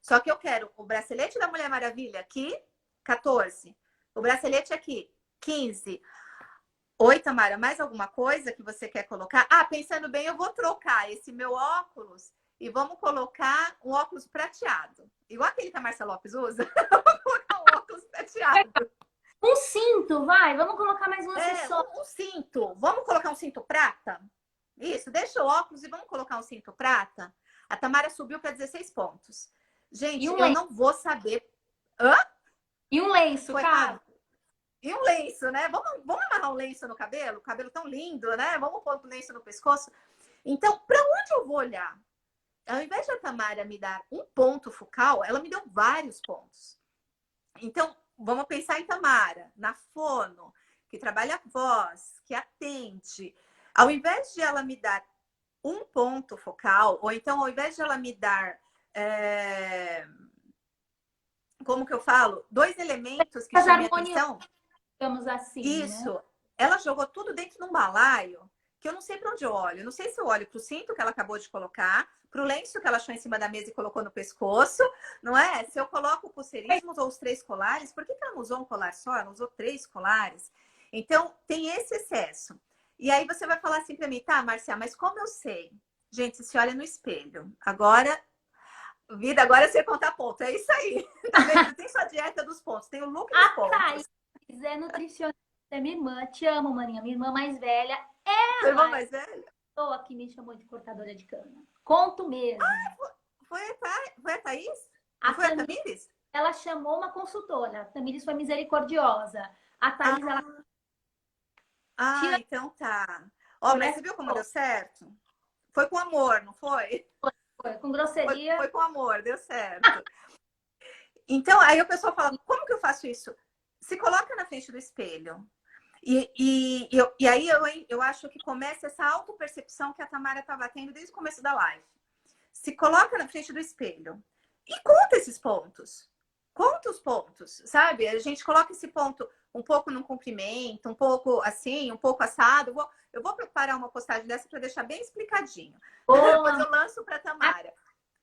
Só que eu quero o bracelete da Mulher Maravilha aqui, 14. O bracelete aqui, 15. Oi, Tamara, mais alguma coisa que você quer colocar? Ah, pensando bem, eu vou trocar esse meu óculos e vamos colocar um óculos prateado. Igual aquele que a Márcia Lopes usa. Vamos colocar um óculos prateado. Um cinto, vai. Vamos colocar mais um acessório. Um cinto. Vamos colocar um cinto prata? Isso, deixa o óculos e vamos colocar um cinto prata. A Tamara subiu para 16 pontos. Gente, eu não vou saber. Hã? E um lenço, cara. E um lenço, né? Vamos amarrar um lenço no cabelo? O cabelo tão lindo, né? Vamos pôr um lenço no pescoço. Então, para onde eu vou olhar? Ao invés de a Tamara me dar um ponto focal, ela me deu vários pontos. Então, vamos pensar em Tamara, na fono, que trabalha a voz, que atende. Ao invés de ela me dar um ponto focal, ou então ao invés de ela me dar, como que eu falo? 2 elementos que chamem a atenção. Digamos assim, isso. Né? Ela jogou tudo dentro de um balaio, que eu não sei para onde eu olho. Eu não sei se eu olho para o cinto que ela acabou de colocar, para o lenço que ela achou em cima da mesa e colocou no pescoço, não é? Se eu coloco o pulseirismo ou os 3 colares, por que ela não usou um colar só? Ela usou 3 colares. Então, tem esse excesso. E aí você vai falar assim para mim, tá, Márcia, mas como eu sei? Gente, se olha no espelho. Agora, vida, agora você conta ponto. É isso aí. Tá vendo? Tem sua dieta dos pontos, tem o look dos pontos. Thaís é nutricionista, é minha irmã. Te amo, maninha. Minha irmã mais velha. Sua irmã mais velha? Pessoa que me chamou de cortadora de cana. Conto mesmo. Foi a Thaís? Foi a Tamires? Ela chamou uma consultora. A Tamires foi misericordiosa. A Thaís, ela... então tá. Ó, mas você viu como deu certo? Foi com amor, não foi? Foi com grosseria. Foi com amor, deu certo. Então, aí o pessoal fala, como que eu faço isso? Se coloca na frente do espelho. E aí eu acho que começa essa autopercepção que a Tamara estava tendo desde o começo da live. Se coloca na frente do espelho e conta esses pontos. Conta os pontos, sabe? A gente coloca esse ponto um pouco no comprimento, um pouco assim, um pouco assado. Eu vou preparar uma postagem dessa para deixar bem explicadinho. Depois eu lanço para a Tamara.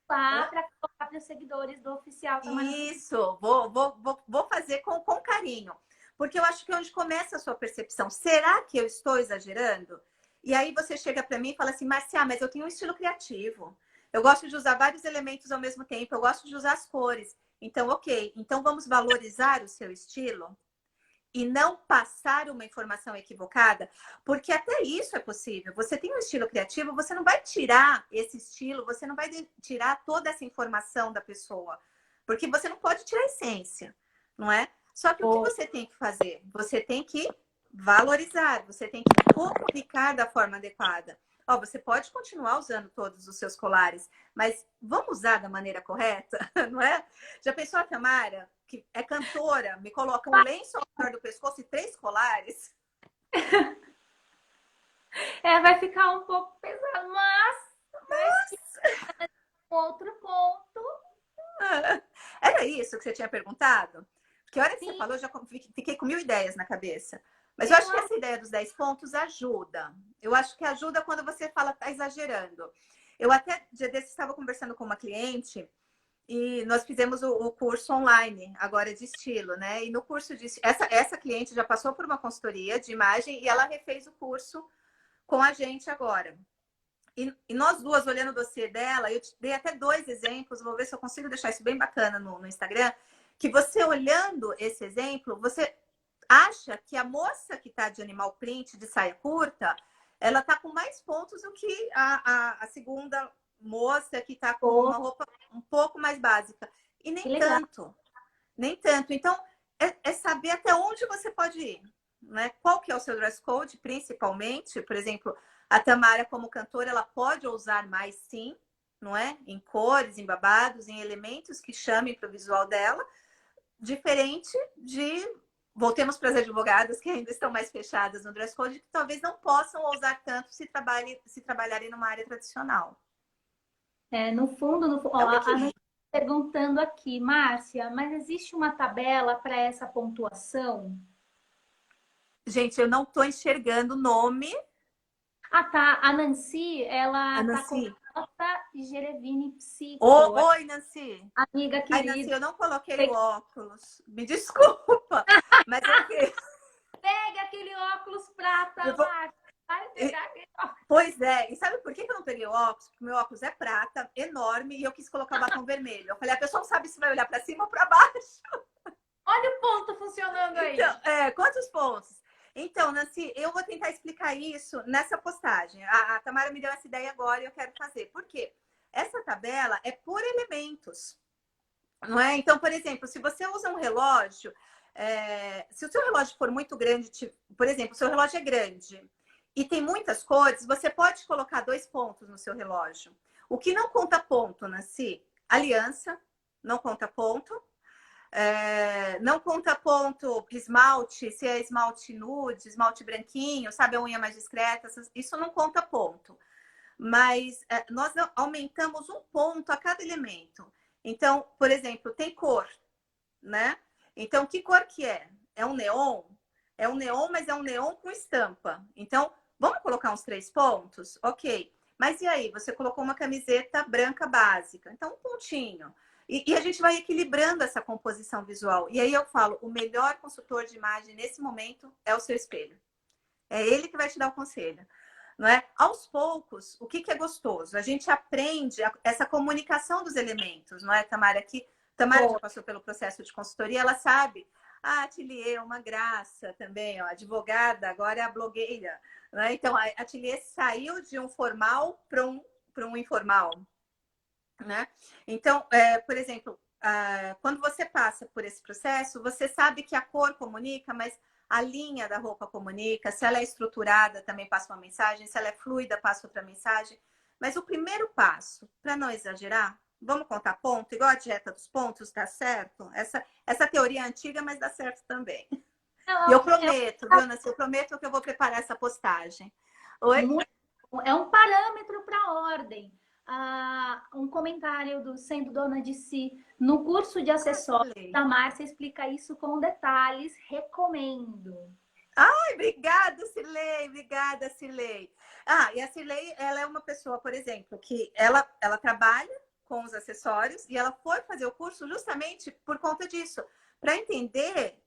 Para colocar para os seguidores do oficial. Tamara. Isso, vou fazer com carinho. Porque eu acho que é onde começa a sua percepção. Será que eu estou exagerando? E aí você chega para mim e fala assim, Márcia, mas eu tenho um estilo criativo. Eu gosto de usar vários elementos ao mesmo tempo. Eu gosto de usar as cores. Então, ok. Então, vamos valorizar o seu estilo? e não passar uma informação equivocada, porque até isso é possível. Você tem um estilo criativo, você não vai tirar esse estilo, você não vai tirar toda essa informação da pessoa, porque você não pode tirar a essência, não é? Só que o que você tem que fazer? Você tem que valorizar, você tem que comunicar da forma adequada. Ó, você pode continuar usando todos os seus colares, mas vamos usar da maneira correta, não é? Já pensou a Tamara, que é cantora, me coloca um lenço ao redor do pescoço e 3 colares? Vai ficar um pouco pesado, mas outro ponto. Era isso que você tinha perguntado? Porque a hora que Sim, você falou, eu já fiquei com 1000 ideias na cabeça. Mas eu eu acho que essa ideia dos 10 pontos ajuda. Eu acho que ajuda quando você fala tá exagerando. Eu até, dia desses, estava conversando com uma cliente e nós fizemos o curso online, agora de estilo, né? E no curso de... Essa cliente já passou por uma consultoria de imagem e ela refez o curso com a gente agora. E nós duas, olhando o dossiê dela, eu te dei até 2 exemplos, vou ver se eu consigo deixar isso bem bacana no Instagram, que você olhando esse exemplo, você acha que a moça que está de animal print, de saia curta, ela está com mais pontos do que a segunda moça que está com uma roupa um pouco mais básica. E nem tanto. Nem tanto. Então, é saber até onde você pode ir. Né? Qual que é o seu dress code, principalmente. Por exemplo, a Tamara, como cantora, ela pode usar mais, sim, não é? Em cores, em babados, em elementos que chamem para o visual dela. Diferente de... Voltemos para as advogadas que ainda estão mais fechadas no dress code, que talvez não possam usar tanto se trabalharem numa área tradicional. No fundo, É ó, um a Ana equilíbrio. perguntando aqui, Márcia, mas existe uma tabela para essa pontuação? Gente, eu não estou enxergando o nome. Ah, tá. A Nancy, ela tá com Nancy. nota Gerevini Psico, Oi, Nancy. amiga Ai, Nancy, querida. eu não coloquei o óculos. Me desculpa. Mas é que... Pegue aquele óculos prata, Vou... Márcia. Vai pegar aquele óculos. Pois é. E sabe por que eu não peguei o óculos? Porque o meu óculos é prata, enorme, e eu quis colocar o batom vermelho. Eu falei, a pessoa não sabe se vai olhar para cima ou para baixo. Olha o ponto funcionando aí. Então, quantos pontos? Então, Nancy, eu vou tentar explicar isso nessa postagem. A Tamara me deu essa ideia agora e eu quero fazer. Por quê? Essa tabela é por elementos. Não é? Então, por exemplo, se você usa um relógio, se o seu relógio for muito grande, por exemplo, o seu relógio é grande e tem muitas cores, você pode colocar 2 pontos no seu relógio. O que não conta ponto, Nancy? Aliança, não conta ponto. Não conta ponto esmalte, se é esmalte nude, esmalte branquinho, sabe, a unha mais discreta, isso não conta ponto. Mas nós aumentamos 1 ponto a cada elemento. Então, por exemplo, tem cor, né? Então, que cor que é? É um neon? É um neon, mas é um neon com estampa. Então, vamos colocar uns 3 pontos? Ok. Mas e aí? Você colocou uma camiseta branca básica. Então, 1 pontinho. E a gente vai equilibrando essa composição visual. E aí eu falo, o melhor consultor de imagem nesse momento é o seu espelho. É ele que vai te dar o conselho. Não é? Aos poucos, o que é gostoso? A gente aprende essa comunicação dos elementos, não é, Tamara? Tamara já passou pelo processo de consultoria, ela sabe. A Ateliê é uma graça também, ó, advogada, agora é a blogueira. Né? Então, a Ateliê saiu de um formal para um informal. Né? Então, por exemplo, quando você passa por esse processo, você sabe que a cor comunica, mas a linha da roupa comunica, se ela é estruturada, também passa uma mensagem, se ela é fluida, passa outra mensagem. Mas o primeiro passo, para não exagerar, vamos contar ponto, igual a dieta dos pontos, dá certo? Essa teoria é antiga, mas dá certo também. E eu prometo, viu, Nancy? Eu prometo que eu vou preparar essa postagem. Oi? É um parâmetro para a ordem. Um comentário do Sendo Dona de Si. No curso de acessórios da Márcia explica isso com detalhes. Recomendo. Ai, obrigada, Cirlei. Obrigada, Cirlei. E a Cirlei, ela é uma pessoa, por exemplo, que ela trabalha com os acessórios e ela foi fazer o curso justamente por conta disso, para entender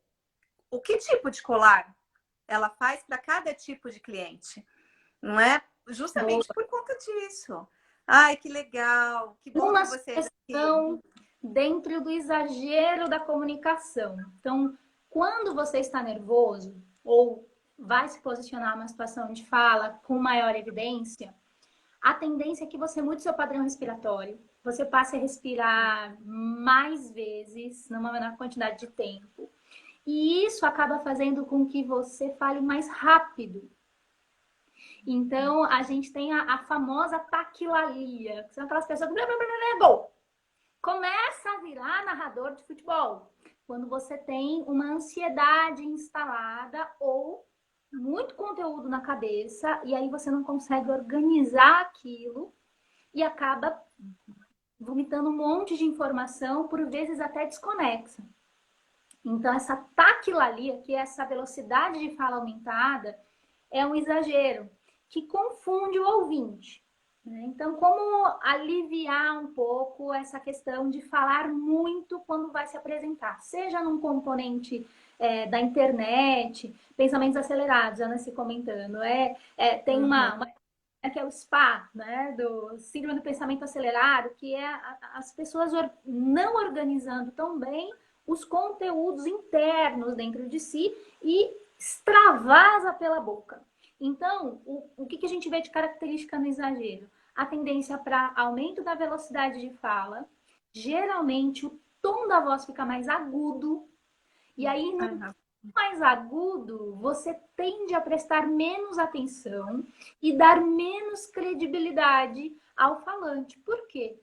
o que tipo de colar ela faz para cada tipo de cliente. Não é? Justamente por conta disso. Ai, que legal. Que bom que você... Dentro do exagero da comunicação. Então, Quando você está nervoso ou vai se posicionar numa situação de fala com maior evidência, a tendência é que você mude seu padrão respiratório, você passe a respirar mais vezes, numa menor quantidade de tempo. E isso acaba fazendo com que você fale mais rápido. Então, a gente tem a famosa taquilalia, que são aquelas pessoas que gol, começa a virar narrador de futebol. Quando você tem uma ansiedade instalada ou muito conteúdo na cabeça e aí você não consegue organizar aquilo e acaba vomitando um monte de informação, por vezes até desconexa. Então, essa taquilalia, que é essa velocidade de fala aumentada, é um exagero que confunde o ouvinte. Então, como aliviar um pouco essa questão de falar muito quando vai se apresentar? Seja num componente da internet, pensamentos acelerados, Ana se comentando. Tem uma que é o SPA, né, do Síndrome do Pensamento Acelerado, que é as pessoas não organizando tão bem os conteúdos internos dentro de si e extravasa pela boca. Então, o que a gente vê de característica no exagero? A tendência para aumento da velocidade de fala, geralmente o tom da voz fica mais agudo, e aí no mais agudo, você tende a prestar menos atenção e dar menos credibilidade ao falante. Por quê?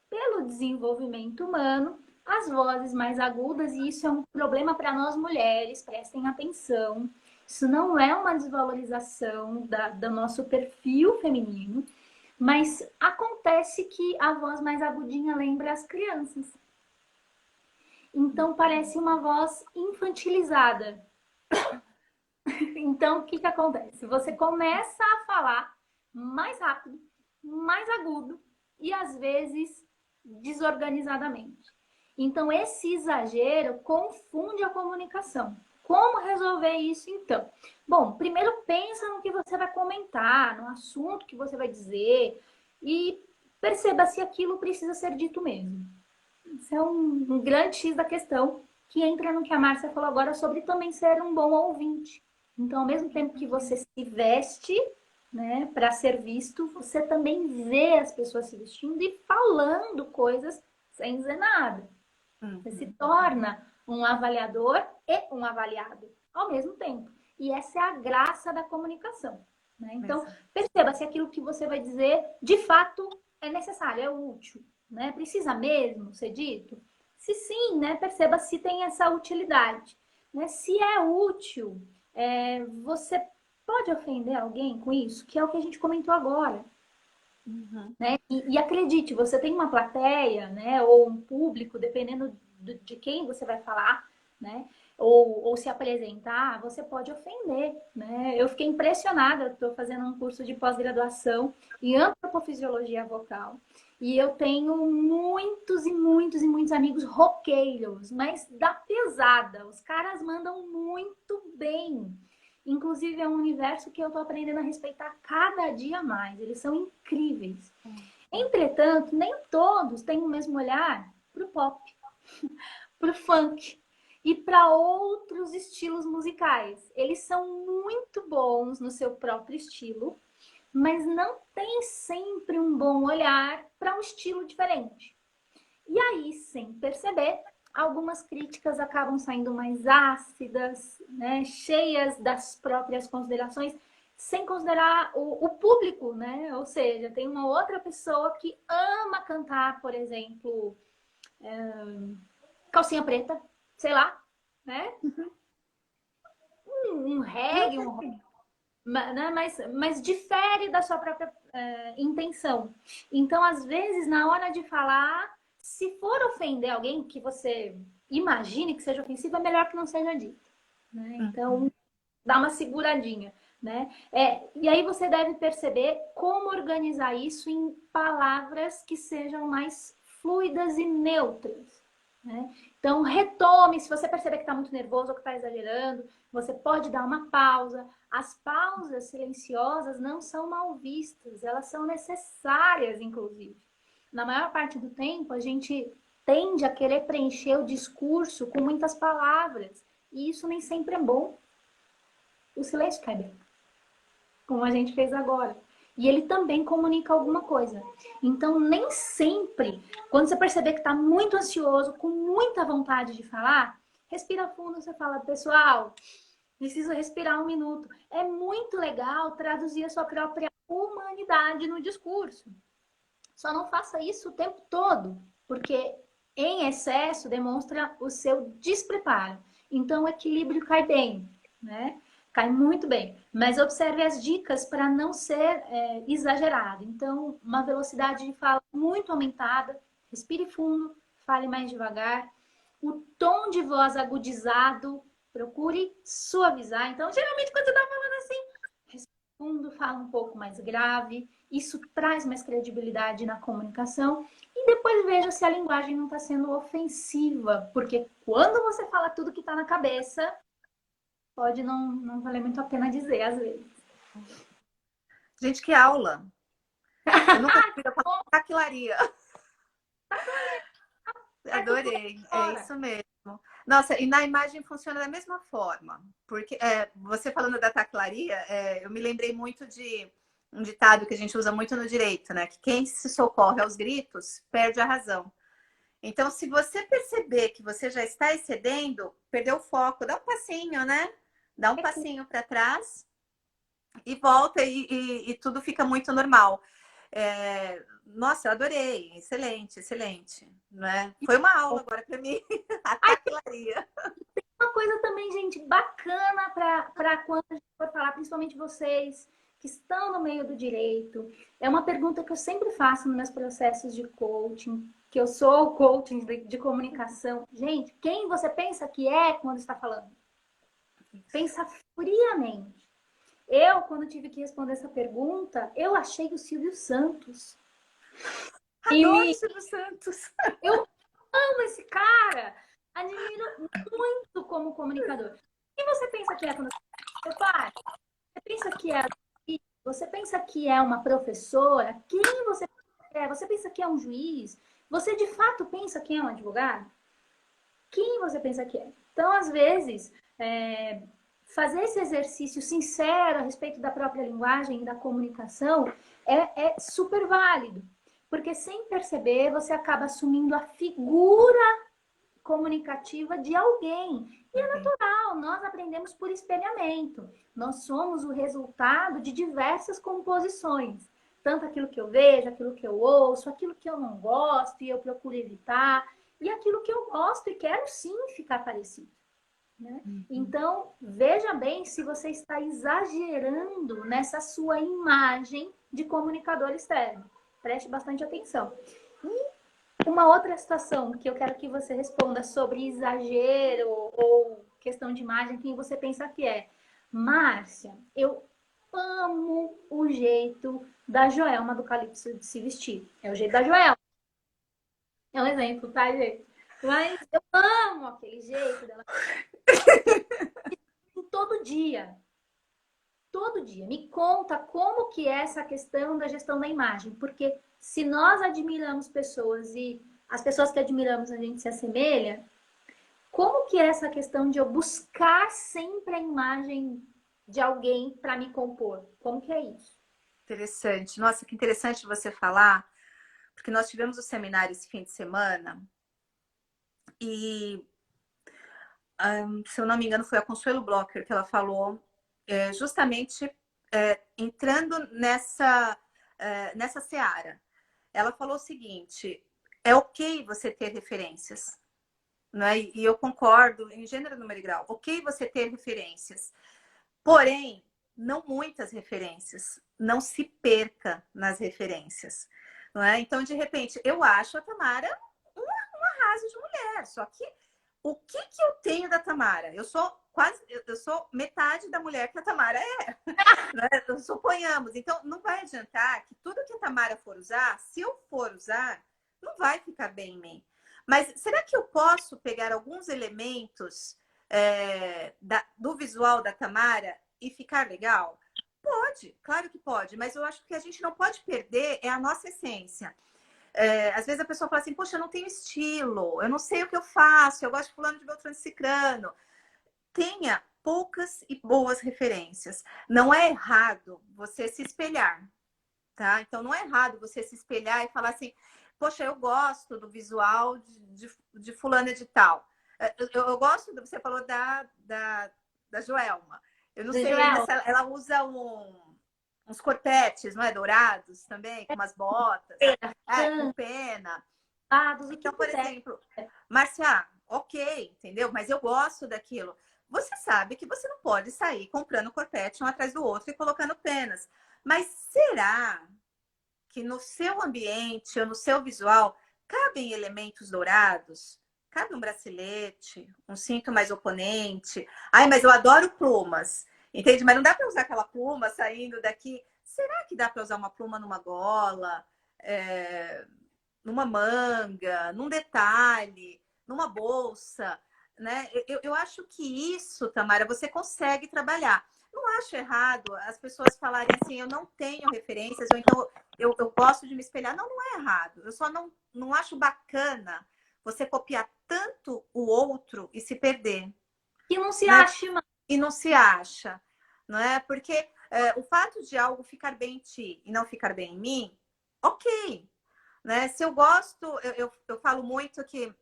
Pelo desenvolvimento humano, as vozes mais agudas, e isso é um problema para nós mulheres, prestem atenção. Isso não é uma desvalorização do nosso perfil feminino, mas acontece que a voz mais agudinha lembra as crianças. Então, parece uma voz infantilizada. Então, o que acontece? Você começa a falar mais rápido, mais agudo e, às vezes, desorganizadamente. Então, esse exagero confunde a comunicação. Como resolver isso, então? Bom, primeiro pensa no que você vai comentar, no assunto que você vai dizer e perceba se aquilo precisa ser dito mesmo. Isso é um grande X da questão, que entra no que a Márcia falou agora sobre também ser um bom ouvinte. Então, ao mesmo tempo que você se veste, né, para ser visto, você também vê as pessoas se vestindo e falando coisas sem dizer nada. Você se torna um avaliador e um avaliado ao mesmo tempo. E essa é a graça da comunicação, né? Então, perceba se aquilo que você vai dizer, de fato, é necessário, é útil, né? Precisa mesmo ser dito? Se sim, né, perceba se tem essa utilidade. Né? Se é útil, você pode ofender alguém com isso, que é o que a gente comentou agora. Né? E acredite, você tem uma plateia, né, ou um público, dependendo de quem você vai falar, né, ou se apresentar, você pode ofender. Né? Eu fiquei impressionada, estou fazendo um curso de pós-graduação em antropofisiologia vocal, e eu tenho muitos e muitos e muitos amigos roqueiros, mas da pesada, os caras mandam muito bem. Inclusive, é um universo que eu estou aprendendo a respeitar cada dia mais. Eles são incríveis. Entretanto, nem todos têm o mesmo olhar para o pop, para o funk e para outros estilos musicais. Eles são muito bons no seu próprio estilo, mas não têm sempre um bom olhar para um estilo diferente. E aí, sem perceber, algumas críticas acabam saindo mais ácidas, né, cheias das próprias considerações, sem considerar o público, né? Ou seja, tem uma outra pessoa que ama cantar, por exemplo, calcinha preta, sei lá, né? Um reggae, um rock, né? Mas difere da sua própria intenção. Então, às vezes, na hora de falar, se for ofender alguém que você imagine que seja ofensivo, é melhor que não seja dito. Né? Então, dá uma seguradinha. Né? E aí você deve perceber como organizar isso em palavras que sejam mais fluidas e neutras. Né? Então, retome. Se você perceber que está muito nervoso ou que está exagerando, você pode dar uma pausa. As pausas silenciosas não são mal vistas, elas são necessárias, inclusive. Na maior parte do tempo, a gente tende a querer preencher o discurso com muitas palavras. E isso nem sempre é bom. O silêncio cai bem, como a gente fez agora. E ele também comunica alguma coisa. Então, nem sempre, quando você perceber que está muito ansioso, com muita vontade de falar, respira fundo, você fala, pessoal, preciso respirar um minuto. É muito legal traduzir a sua própria humanidade no discurso. Só não faça isso o tempo todo, porque em excesso demonstra o seu despreparo. Então, o equilíbrio cai bem, né? Cai muito bem. Mas observe as dicas para não ser exagerado. Então, uma velocidade de fala muito aumentada, respire fundo, fale mais devagar. O tom de voz agudizado, procure suavizar. Então, geralmente, quando você está falando assim, respire fundo, fala um pouco mais grave. Isso traz mais credibilidade na comunicação. E depois veja se a linguagem não está sendo ofensiva. Porque quando você fala tudo que está na cabeça, pode não valer muito a pena dizer, às vezes. Gente, que aula! Eu nunca fui falar taquilaria. Adorei, é isso mesmo. Nossa, e na imagem funciona da mesma forma. Porque você falando da taquilaria, eu me lembrei muito de um ditado que a gente usa muito no direito, né? Que quem se socorre aos gritos perde a razão. Então, se você perceber que você já está excedendo, perdeu o foco, dá um passinho, né? Dá um passinho para trás e volta e tudo fica muito normal. Nossa, eu adorei, excelente, excelente, né? Foi uma aula agora para mim, a taquilaria. Uma coisa também, gente, bacana para quando a gente for falar, principalmente vocês que estão no meio do direito. É uma pergunta que eu sempre faço nos meus processos de coaching, que eu sou coaching de comunicação. Gente, quem você pensa que é quando está falando? Pensa friamente. Eu, quando tive que responder essa pergunta, eu achei o Silvio Santos. Adoro o Silvio Santos. Eu amo esse cara. Admiro muito como comunicador. Quem você pensa que é quando você fala? Você pensa que é você pensa que é uma professora? Quem você pensa que é? Você pensa que é um juiz? Você de fato pensa que é um advogado? Quem você pensa que é? Então, às vezes, fazer esse exercício sincero a respeito da própria linguagem e da comunicação é super válido. Porque sem perceber, você acaba assumindo a figura comunicativa de alguém. E é natural, nós aprendemos por espelhamento. Nós somos o resultado de diversas composições. Tanto aquilo que eu vejo, aquilo que eu ouço, aquilo que eu não gosto e eu procuro evitar, e aquilo que eu gosto e quero sim ficar parecido. Né? Então, veja bem se você está exagerando nessa sua imagem de comunicador externo. Preste bastante atenção. E uma outra situação que eu quero que você responda sobre exagero ou questão de imagem, quem você pensa que é? Márcia, eu amo o jeito da Joelma do Calypso de se vestir. É o jeito da Joelma. É um exemplo, tá, gente? Mas eu amo aquele jeito dela. Todo dia. Todo dia. Me conta como que é essa questão da gestão da imagem. Porque se nós admiramos pessoas e as pessoas que admiramos a gente se assemelha, como que é essa questão de eu buscar sempre a imagem de alguém para me compor? Como que é isso? Interessante. Nossa, que interessante você falar, porque nós tivemos o seminário esse fim de semana e, se eu não me engano, foi a Consuelo Blocker que ela falou, justamente entrando nessa seara. Ela falou o seguinte: é ok você ter referências, né? E eu concordo em gênero, número e grau. Ok você ter referências, porém, não muitas referências. Não se perca nas referências, não é? Então, de repente, eu acho a Tamara um arraso de mulher. Só que o que eu tenho da Tamara? Eu sou metade da mulher que a Tamara é, né? Suponhamos. Então, não vai adiantar que tudo que a Tamara for usar, se eu for usar, não vai ficar bem em mim. Mas será que eu posso pegar alguns elementos do visual da Tamara e ficar legal? Pode, claro que pode, mas eu acho que a gente não pode perder a nossa essência. Às vezes a pessoa fala assim, poxa, eu não tenho estilo, eu não sei o que eu faço, eu gosto de fulano, de Beltrano, de Cicrano. Tenha poucas e boas referências. Não é errado você se espelhar, tá? Então não é errado você se espelhar e falar assim, poxa, eu gosto do visual de fulana de tal. Eu gosto, você falou da Joelma. Eu não sei ainda Joel, se ela usa uns corpetes, não é? Dourados também, com umas botas. Com pena. dados, o que Então, por puder. exemplo, Márcia, ok, entendeu? Mas eu gosto daquilo. Você sabe que você não pode sair comprando corpete um atrás do outro e colocando penas. Mas será que no seu ambiente ou no seu visual cabem elementos dourados? Cabe um bracelete, um cinto mais oponente. Ai, mas eu adoro plumas. Entende? Mas não dá para usar aquela pluma saindo daqui. Será que dá para usar uma pluma numa gola? Numa manga, num detalhe, numa bolsa, né? Eu acho que isso, Tamara, você consegue trabalhar. Não acho errado as pessoas falarem assim, eu não tenho referências, ou então eu gosto de me espelhar. Não, não é errado. Eu só não acho bacana você copiar tanto o outro e se perder, Que não se né? ache mais. E não se acha, não é? Porque o fato de algo ficar bem em ti e não ficar bem em mim, ok, né? Se eu gosto, eu falo muito que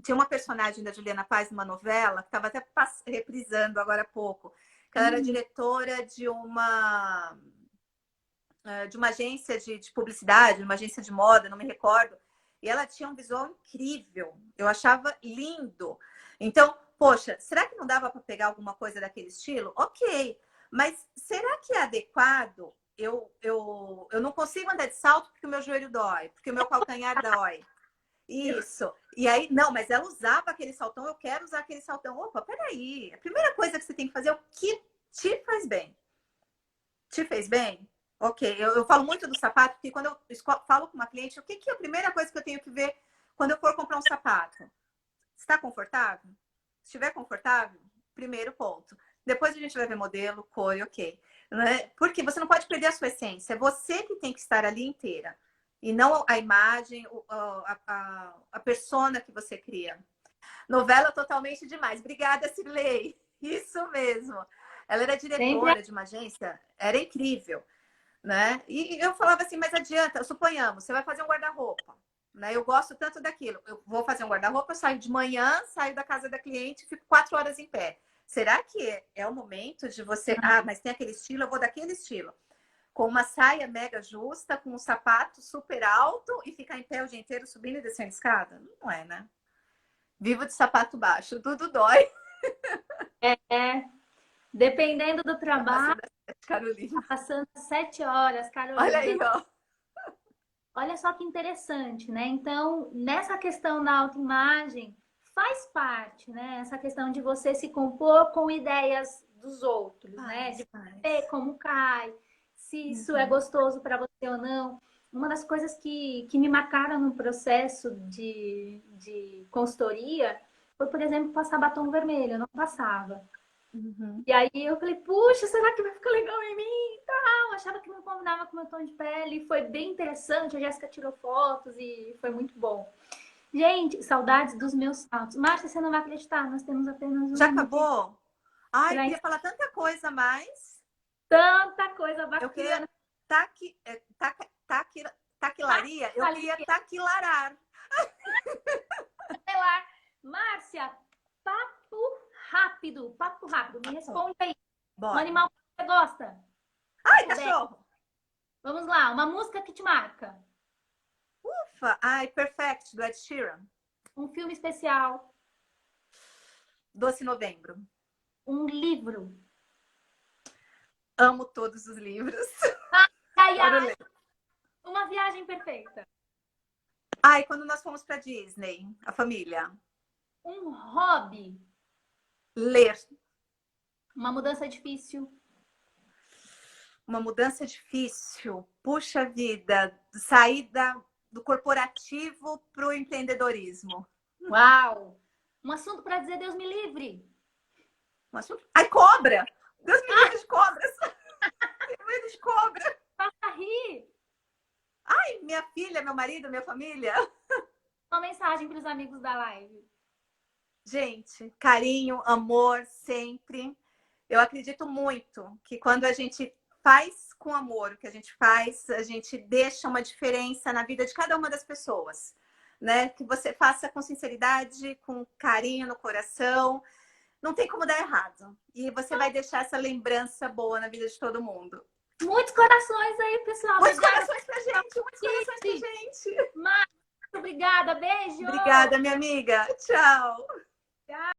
tinha uma personagem da Juliana Paz numa novela, que estava até reprisando agora há pouco, que ela era diretora de uma agência de publicidade, uma agência de moda, não me recordo, e ela tinha um visual incrível, eu achava lindo. Então, poxa, será que não dava para pegar alguma coisa daquele estilo? Ok, mas será que é adequado? Eu não consigo andar de salto porque o meu joelho dói, porque o meu calcanhar dói. Isso. E aí, não, mas ela usava aquele saltão, eu quero usar aquele saltão. Opa, peraí. A primeira coisa que você tem que fazer é o que te faz bem. Te fez bem? Ok. Eu falo muito do sapato, porque quando eu falo com uma cliente, o que é a primeira coisa que eu tenho que ver quando eu for comprar um sapato? Está confortável? Se estiver confortável, primeiro ponto. Depois a gente vai ver modelo, cor e ok. Né? Porque você não pode perder a sua essência. É você que tem que estar ali inteira. E não a imagem, a persona que você cria. Novela totalmente demais. Obrigada, Cirlei. Isso mesmo. Ela era Sempre diretora de uma agência, era incrível, né? E eu falava assim, mas adianta, suponhamos, você vai fazer um guarda-roupa, né? Eu gosto tanto daquilo. Eu vou fazer um guarda-roupa, eu saio de manhã, saio da casa da cliente, fico 4 horas em pé. Será que é o momento de você, mas tem aquele estilo, eu vou daquele estilo. Com uma saia mega justa, com um sapato super alto e ficar em pé o dia inteiro subindo e descendo escada? Não é, né? Vivo de sapato baixo, tudo dói. é, dependendo do Tá trabalho, passando a Carolina. tá passando 7 horas, Olha Carolina, aí, dando... ó. Olha só que interessante, né? Então, nessa questão da autoimagem, faz parte, né? Essa questão de você se compor com ideias dos outros, né? De ver Faz. como cai, se isso é Uhum. gostoso para você ou não. Uma das coisas que me marcaram no processo de consultoria foi, por exemplo, passar batom vermelho. Eu não passava. Uhum. E aí eu falei, puxa, será que vai ficar legal em mim? Eu achava que não combinava com o meu tom de pele. Foi bem interessante. A Jéssica tirou fotos e foi muito bom. Gente, saudades dos meus saltos. Márcia, você não vai acreditar, nós temos apenas um Já minuto acabou? Ai, eu para queria falar tanta coisa mais. tanta coisa Eu queria bacana. taquilaria. Eu queria taquilarar. Sei lá. Márcia, papo rápido. Me responde aí. Um Bora. animal que você gosta? Ai, Puder. cachorro. Vamos lá, uma música que te marca. Ufa. Ai, Perfect, do Ed Sheeran. Um filme especial. Doce Novembro. Um livro. Amo todos os livros. Ai, Adoro ai, ler. uma viagem perfeita. Ai, quando nós fomos para Disney, a família. Um hobby. Ler. Uma mudança difícil. Uma mudança difícil. Puxa vida. Sair do corporativo para o empreendedorismo. Uau! Um assunto para dizer Deus me livre. Ai, cobra! Deus me livre de cobras! Tenho medo de cobra! Faça rir. Ai, minha filha, meu marido, minha família. Uma mensagem para os amigos da live. Gente, carinho, amor, sempre. Eu acredito muito que quando a gente faz com amor o que a gente deixa uma diferença na vida de cada uma das pessoas, né? Que você faça com sinceridade, com carinho no coração, não tem como dar errado. E você vai deixar essa lembrança boa na vida de todo mundo. Muitos corações aí, pessoal. Muitos Obrigada, corações pra gente, muitos corações pra gente. Márcia. Obrigada, beijo. Obrigada, minha amiga. Tchau. Tchau.